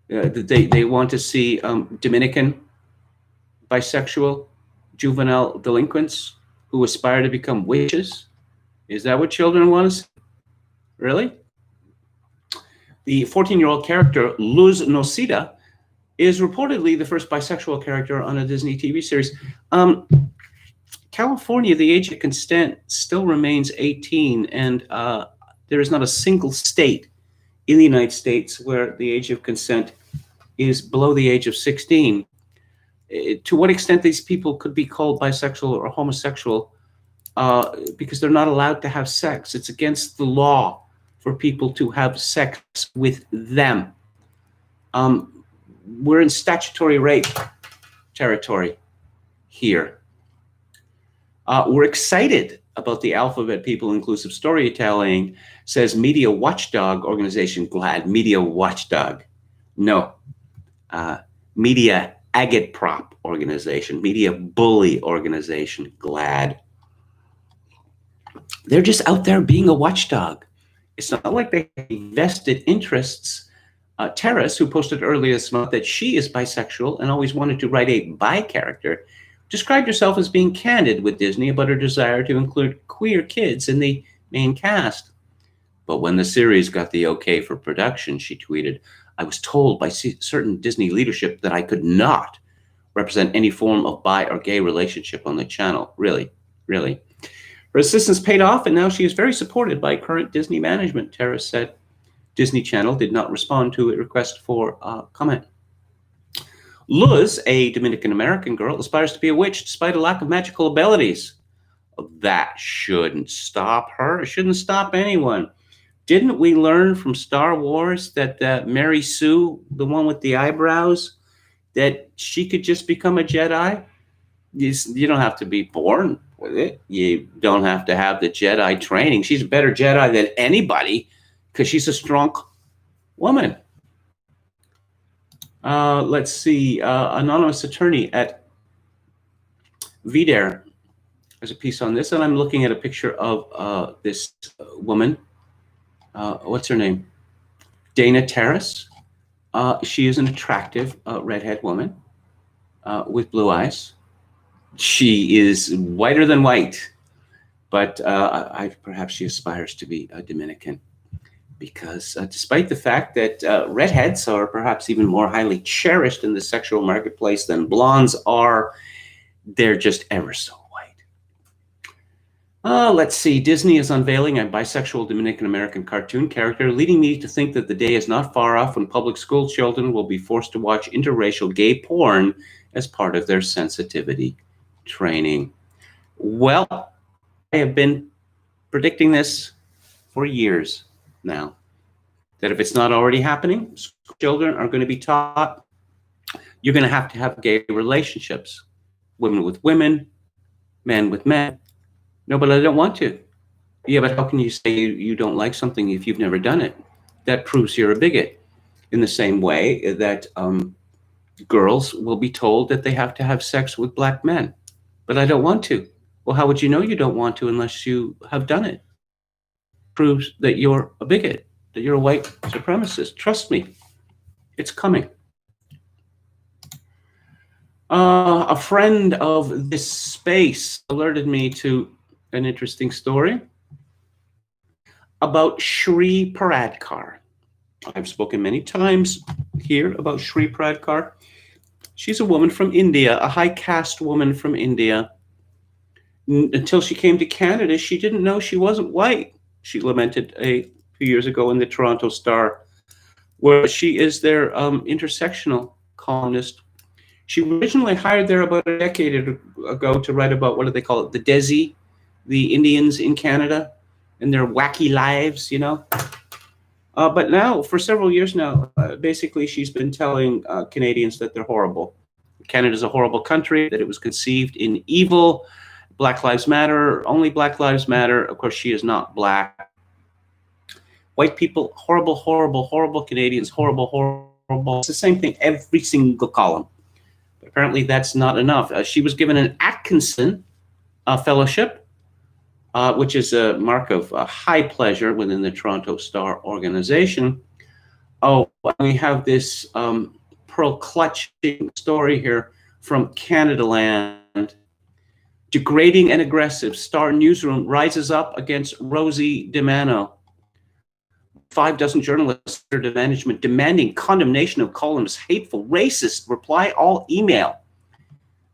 They want to see Dominican, bisexual, juvenile delinquents who aspire to become witches. Is that what children want to see? Really? The 14-year-old character, Luz Nocida, is reportedly the first bisexual character on a Disney TV series. California, the age of consent still remains 18, and there is not a single state in the United States where the age of consent is below the age of 16. To what extent these people could be called bisexual or homosexual, because they're not allowed to have sex. It's against the law for people to have sex with them. We're in statutory rape territory here. We're excited about the alphabet people inclusive storytelling, says media watchdog organization GLAAD. Media watchdog. No. Media agitprop organization. Media bully organization GLAAD. They're just out there being a watchdog. It's not like they have vested interests. Terrace, who posted earlier this month that she is bisexual and always wanted to write a bi character, described herself as being candid with Disney about her desire to include queer kids in the main cast. But when the series got the okay for production, she tweeted, "I was told by certain Disney leadership that I could not represent any form of bi or gay relationship on the channel." Really? Really? Her assistance paid off, and now she is very supported by current Disney management, Terrace said. Disney Channel did not respond to a request for comment. Luz, a Dominican-American girl, aspires to be a witch despite a lack of magical abilities. That shouldn't stop her. It shouldn't stop anyone. Didn't we learn from Star Wars that Mary Sue, the one with the eyebrows, that she could just become a Jedi? You don't have to be born with it. You don't have to have the Jedi training. She's a better Jedi than anybody because she's a strong woman. Let's see. Anonymous attorney at VDARE. There's a piece on this, and I'm looking at a picture of this woman. What's her name? Dana Terrace. She is an attractive redhead woman with blue eyes. She is whiter than white, but perhaps she aspires to be a Dominican, because despite the fact that redheads are perhaps even more highly cherished in the sexual marketplace than blondes are, they're just ever so white. Let's see. Disney is unveiling a bisexual Dominican-American cartoon character, leading me to think that the day is not far off when public school children will be forced to watch interracial gay porn as part of their sensitivity training. Well, I have been predicting this for years now, that if it's not already happening, children are going to be taught you're going to have gay relationships, women with women, men with men. No, but I don't want to. Yeah, but how can you say you don't like something if you've never done it? That proves you're a bigot. In the same way that girls will be told that they have to have sex with black men, but I don't want to. Well, how would you know you don't want to unless you have done it? Proves that you're a bigot, that you're a white supremacist. Trust me, it's coming. A friend of this space alerted me to an interesting story about Shree Paradkar. I've spoken many times here about Shree Paradkar. She's a woman from India, a high caste woman from India. Until she came to Canada, she didn't know she wasn't white. She lamented a few years ago in the Toronto Star, where she is their intersectional columnist. She originally hired there about a decade ago to write about, what do they call it, the Desi, the Indians in Canada and their wacky lives, you know. But now, for several years now, basically she's been telling Canadians that they're horrible. Canada's a horrible country, that it was conceived in evil. Black Lives Matter, only Black Lives Matter. Of course, she is not black. White people, horrible, horrible, horrible. Canadians, horrible, horrible. It's the same thing, every single column. But apparently that's not enough. She was given an Atkinson Fellowship, which is a mark of high pleasure within the Toronto Star organization. Oh, we have this pearl-clutching story here from Canada Land. Degrading and aggressive, Star newsroom rises up against Rosie DiManno. 6 journalists to management demanding condemnation of columnists, hateful, racist, reply all email.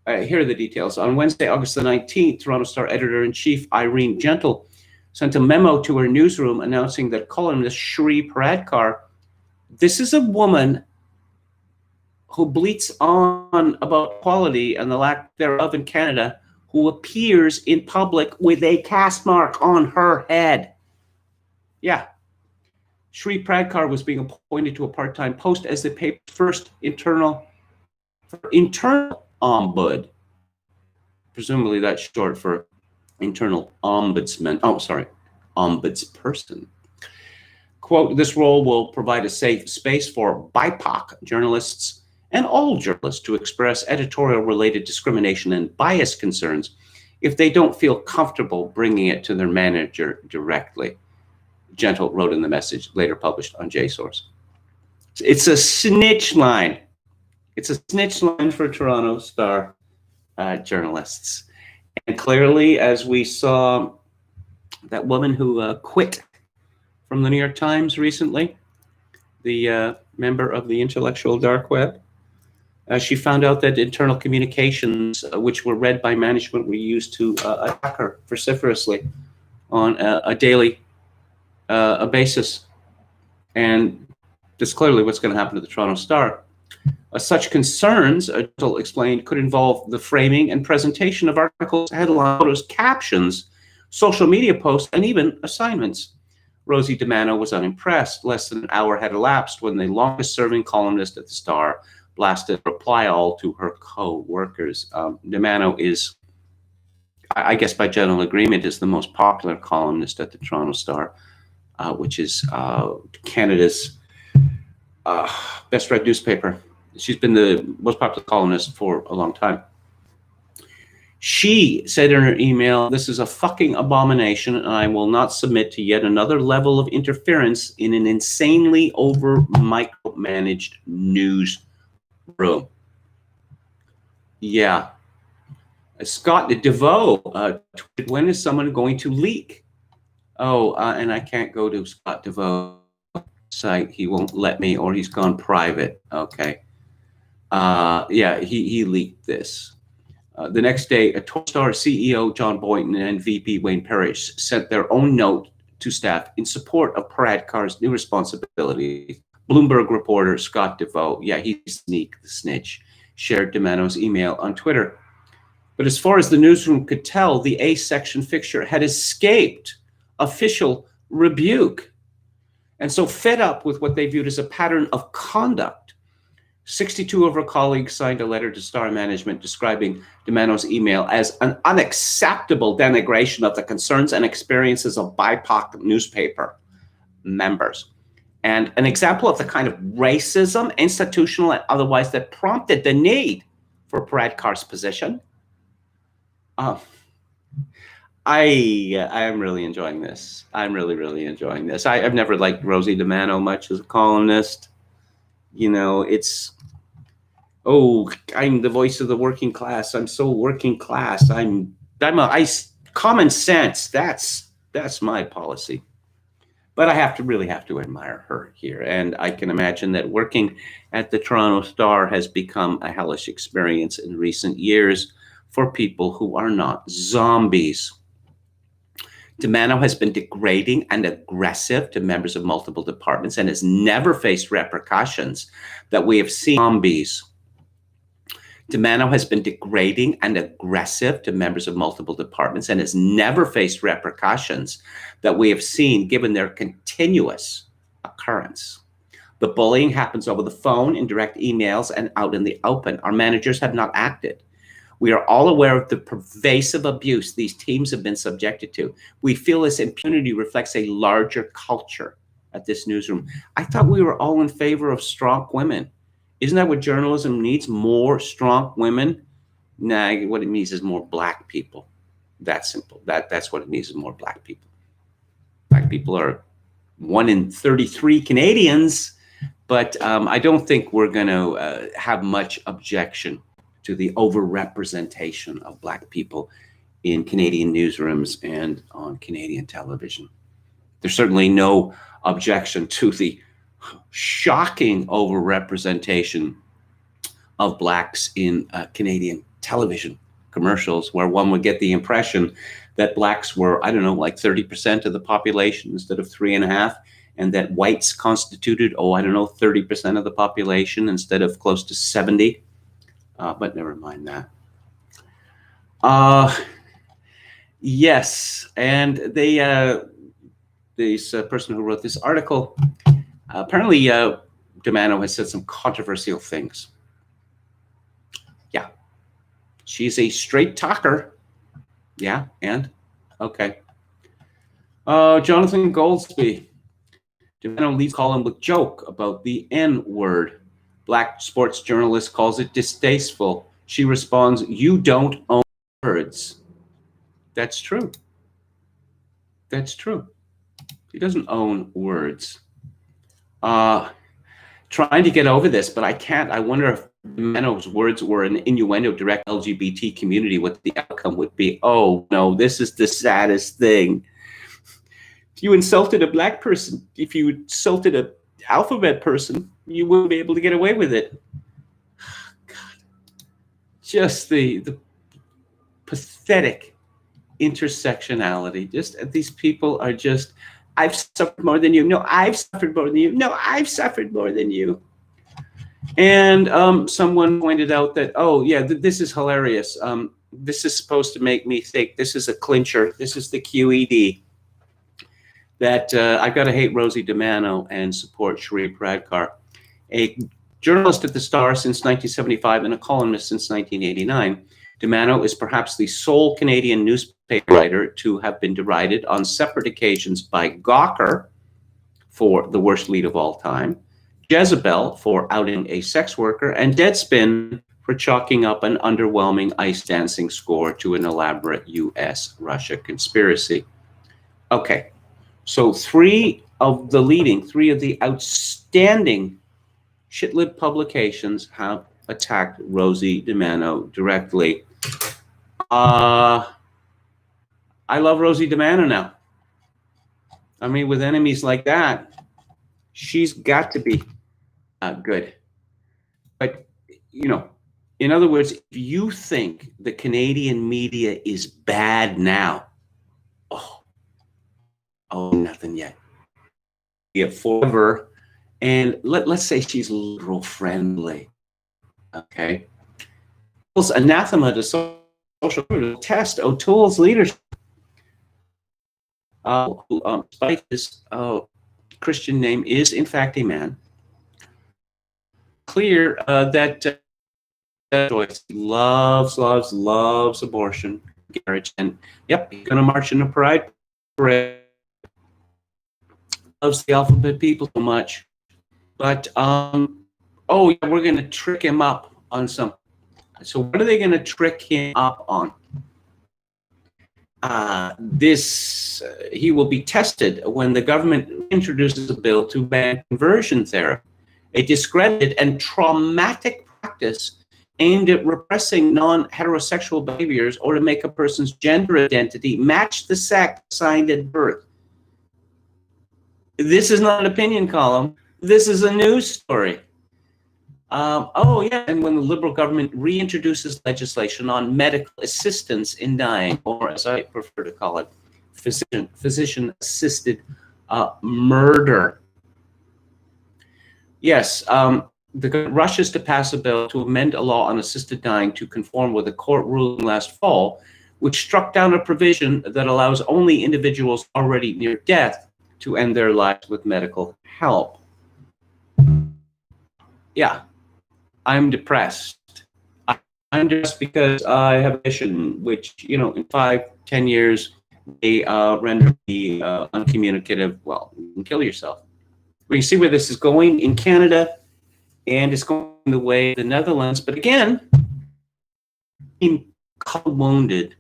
Here are the details. On Wednesday, August the 19th, Toronto Star editor-in-chief Irene Gentle sent a memo to her newsroom announcing that columnist Shree Paradkar, this is a woman who bleats on about equality and the lack thereof in Canada, who appears in public with a caste mark on her head. Yeah. Shree Paradkar was being appointed to a part-time post as the paper's first internal ombud. Presumably that's short for internal ombudsman. Oh, sorry, ombudsperson. Quote, this role will provide a safe space for BIPOC journalists and all journalists to express editorial-related discrimination and bias concerns if they don't feel comfortable bringing it to their manager directly. Gentle wrote in the message, later published on JSource. It's a snitch line. It's a snitch line for Toronto Star journalists. And clearly, as we saw that woman who quit from the New York Times recently, the member of the intellectual dark web, she found out that internal communications, which were read by management, were used to attack her vociferously on a daily basis. And that's clearly what's going to happen to the Toronto Star. Such concerns, Gentle explained, could involve the framing and presentation of articles, headlines, photos, captions, social media posts, and even assignments. Rosie DiManno was unimpressed. Less than an hour had elapsed when the longest-serving columnist at the Star blasted reply all to her co-workers. DiManno is, I guess by general agreement, is the most popular columnist at the Toronto Star, which is Canada's best-read newspaper. She's been the most popular columnist for a long time. She said in her email, this is a fucking abomination, and I will not submit to yet another level of interference in an insanely over-micromanaged newsroom. Yeah. Scott DeVoe tweeted, when is someone going to leak? Oh, and I can't go to Scott DeVoe's site. He won't let me, or he's gone private. Okay. Yeah, he leaked this. The next day, a Star CEO John Boynton and VP Wayne Parrish sent their own note to staff in support of Paradkar's new responsibility. Bloomberg reporter Scott DeVoe, yeah, he's the snitch, shared DiManno's email on Twitter. But as far as the newsroom could tell, the A-section fixture had escaped official rebuke. And so, fed up with what they viewed as a pattern of conduct, 62 of her colleagues signed a letter to Star Management describing DiManno's email as an unacceptable denigration of the concerns and experiences of BIPOC newspaper members, and an example of the kind of racism, institutional and otherwise, that prompted the need for Paradkar's position. I am really enjoying this. I'm really enjoying this. I've never liked Rosie DiManno much as a columnist. You know, it's, oh, I'm the voice of the working class. I'm so working class. Common sense. That's my policy. But I really have to admire her here. And I can imagine that working at the Toronto Star has become a hellish experience in recent years for people who are not zombies. DiManno has been degrading and aggressive to members of multiple departments and has never faced repercussions that we have seen. Zombies. DiManno has been degrading and aggressive to members of multiple departments and has never faced repercussions that we have seen given their continuous occurrence. The bullying happens over the phone, in direct emails, and out in the open. Our managers have not acted. We are all aware of the pervasive abuse these teams have been subjected to. We feel this impunity reflects a larger culture at this newsroom. I thought we were all in favor of strong women. Isn't that what journalism needs? More strong women? Nah, what it needs is more black people. That's simple. That's what it needs is more black people. Black people are 1 in 33 Canadians, but I don't think we're going to have much objection to the overrepresentation of black people in Canadian newsrooms and on Canadian television. There's certainly no objection to the shocking overrepresentation of blacks in Canadian television commercials, where one would get the impression that blacks were, I don't know, like 30% of the population instead of 3.5%, and that whites constituted, 30% of the population instead of close to 70%. But never mind that. Yes, and this person who wrote this article, apparently DiManno has said some controversial things. Yeah, she's a straight talker. Yeah, and okay. Jonathan Goldsby, DiManno leads column with joke about the N-word. Black sports journalist calls it distasteful. She responds, "You don't own words." That's true. That's true. He doesn't own words. Trying to get over this, but I can't. I wonder if DiManno's words were an innuendo direct LGBT community, what the outcome would be. Oh, no, this is the saddest thing. If you insulted a black person, if you insulted an alphabet person, you wouldn't be able to get away with it. God. Just the pathetic intersectionality. Just these people are just, I've suffered more than you. No, I've suffered more than you. No, I've suffered more than you. And someone pointed out that, oh, yeah, this is hilarious. This is supposed to make me think. This is a clincher. This is the QED. That I've got to hate Rosie DiManno and support Shree Paradkar. A journalist at the Star since 1975 and a columnist since 1989, DiManno is perhaps the sole Canadian newspaper writer to have been derided on separate occasions by Gawker for the worst lead of all time, Jezebel for outing a sex worker, and Deadspin for chalking up an underwhelming ice dancing score to an elaborate US-Russia conspiracy. Okay. So three of the outstanding shitlib publications have attacked Rosie DiManno directly. I love Rosie DiManno now. I mean, with enemies like that, she's got to be good. But, you know, In other words, if you think the Canadian media is bad now, oh, nothing yet. Yeah, forever. And let's say she's liberal friendly. Okay. Anathema to social test O'Toole's leadership. Despite his Christian name, is in fact a man. Clear that Joyce loves abortion, marriage, and yep, he's going to march in a pride parade. Loves the alphabet people so much, but oh yeah, we're going to trick him up on something. So what are they going to trick him up on? He will be tested when the government introduces a bill to ban conversion therapy, a discredited and traumatic practice aimed at repressing non-heterosexual behaviors or to make a person's gender identity match the sex assigned at birth. This is not an opinion column. This is a news story. Oh, yeah, and when the Liberal government reintroduces legislation on medical assistance in dying, or as I prefer to call it, physician-assisted murder. Yes, the government rushes to pass a bill to amend a law on assisted dying to conform with a court ruling last fall, which struck down a provision that allows only individuals already near death to end their lives with medical help. Yeah. I'm depressed. I'm depressed because I have a mission, which, you know, in 5-10 years, may render me uncommunicative. Well, you can kill yourself. We can see where this is going in Canada, and it's going the way of the Netherlands. But again, being wounded.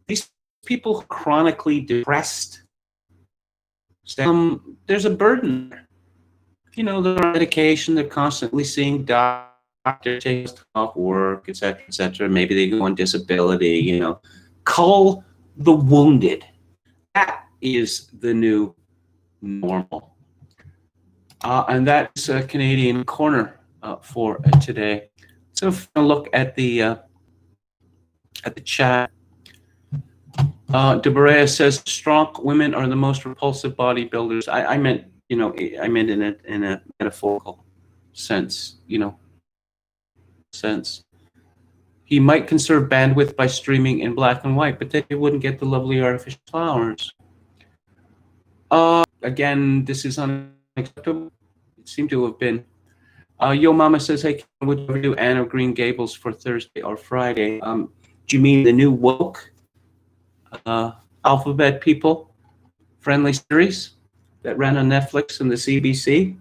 These people chronically depressed. There's a burden there. You know, they're on medication. They're constantly seeing doctor takes off work, etc., etc. Maybe they go on disability. You know, cull the wounded. That is the new normal, and that's a Canadian Corner for today. So, if we look at the chat, Deborah says strong women are the most repulsive bodybuilders. I meant, you know, I meant in a metaphorical sense. You know. Sense. He might conserve bandwidth by streaming in black and white, but then he wouldn't get the lovely artificial flowers. Again, this is unacceptable. It seemed to have been. Yo Mama says, hey, would you ever do Anne of Green Gables for Thursday or Friday? Do you mean the new woke alphabet people friendly series that ran on Netflix and the CBC?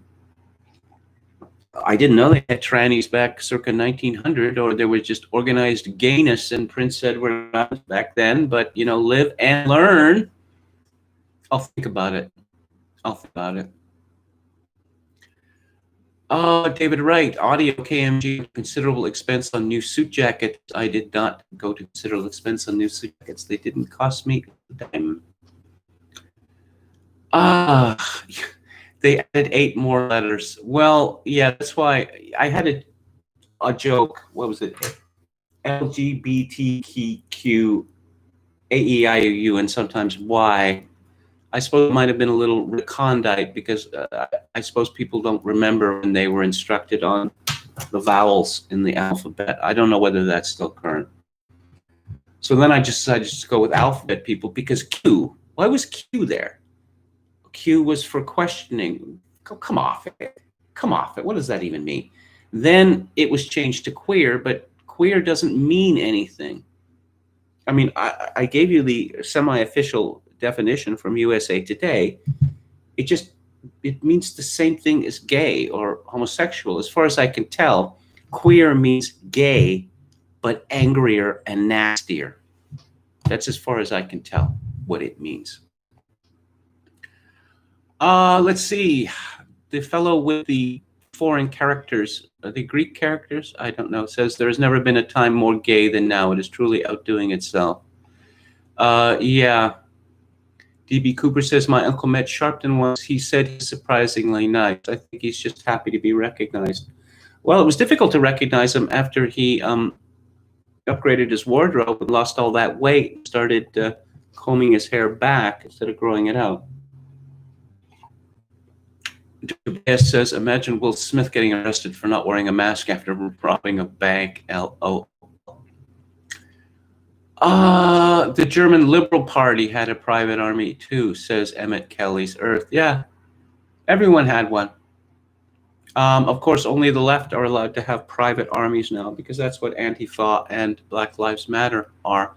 I didn't know they had trannies back circa 1900, or there was just organized gayness in Prince Edward Island back then. But, you know, live and learn. I'll think about it. David Wright, audio KMG, considerable expense on new suit jackets. I did not go to considerable expense on new suit jackets. They didn't cost me a dime. They added 8 more letters. Well, yeah, that's why I had a joke. What was it? LGBTQ, AEIOU, and sometimes Y. I suppose it might have been a little recondite because I suppose people don't remember when they were instructed on the vowels in the alphabet. I don't know whether that's still current. So then I just decided to go with alphabet people because Q. Why was Q there? Q was for questioning. Come off it. What does that even mean? Then it was changed to queer, but queer doesn't mean anything. I mean, I gave you the semi-official definition from USA Today. It means the same thing as gay or homosexual. As far as I can tell, queer means gay, but angrier and nastier. That's as far as I can tell what it means. Let's see. The fellow with the foreign characters, the Greek characters, I don't know, says there has never been a time more gay than now. It is truly outdoing itself. Yeah. DB Cooper says, my uncle met Sharpton once. He said he's surprisingly nice. I think he's just happy to be recognized. Well, it was difficult to recognize him after he upgraded his wardrobe and lost all that weight, started combing his hair back instead of growing it out. Tobias says, imagine Will Smith getting arrested for not wearing a mask after robbing a bank. LO. The German Liberal Party had a private army too, says Emmett Kelly's Earth. Yeah, everyone had one. Of course, only the left are allowed to have private armies now, because that's what Antifa and Black Lives Matter are.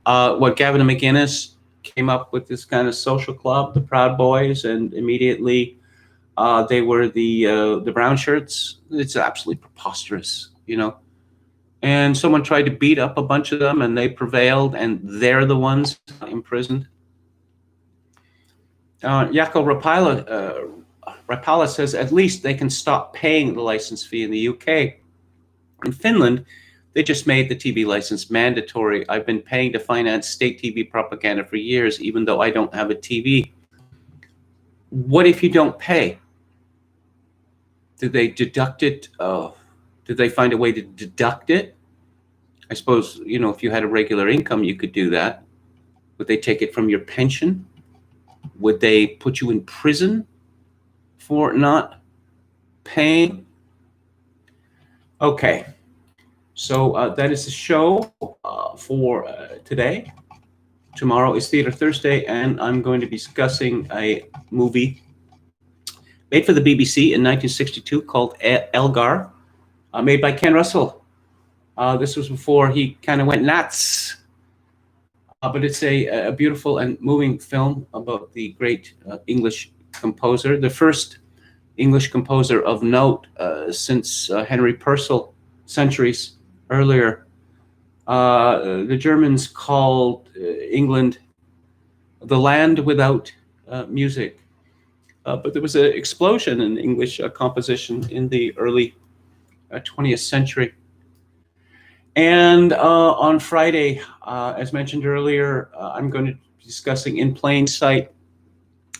What Gavin McInnes came up with this kind of social club, the Proud Boys, and immediately they were the brown shirts. It's absolutely preposterous, you know. And someone tried to beat up a bunch of them, and they prevailed, and they're the ones imprisoned. Jaakko Rapala says, at least they can stop paying the license fee in the UK. In Finland, they just made the TV license mandatory. I've been paying to finance state TV propaganda for years, even though I don't have a TV. What if you don't pay? Did they deduct it? Did they find a way to deduct it? I suppose, you know, if you had a regular income, you could do that. Would they take it from your pension? Would they put you in prison for not paying? Okay, so that is the show for today. Tomorrow is Theatre Thursday, and I'm going to be discussing a movie made for the BBC in 1962 called Elgar, made by Ken Russell. This was before he kind of went nuts. But it's a beautiful and moving film about the great English composer, the first English composer of note since Henry Purcell, centuries earlier. The Germans called England the land without music. But there was an explosion in English composition in the early 20th century. And on Friday, as mentioned earlier, I'm going to be discussing In Plain Sight,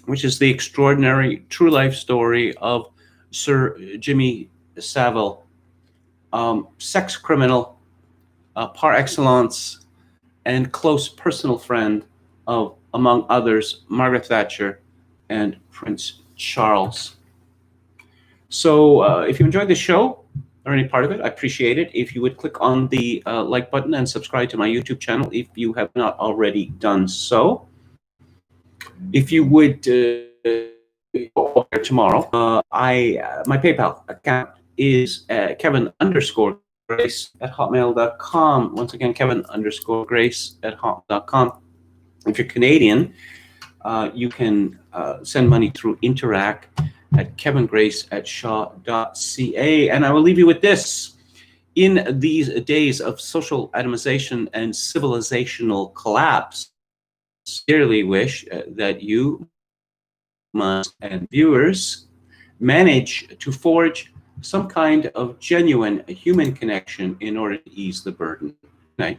which is the extraordinary true life story of Sir Jimmy Savile, sex criminal par excellence and close personal friend of, among others, Margaret Thatcher and Prince Charles. So if you enjoyed the show or any part of it, I appreciate it if you would click on the like button and subscribe to my YouTube channel if you have not already done so. If you would tomorrow, my PayPal account is Kevin_Grace@hotmail.com. Once again, Kevin_Grace@hotmail.com. If you're Canadian, you can send money through Interac at kevingrace@shaw.ca. And I will leave you with this. In these days of social atomization and civilizational collapse, sincerely wish that you must and viewers manage to forge some kind of genuine human connection in order to ease the burden. Good night.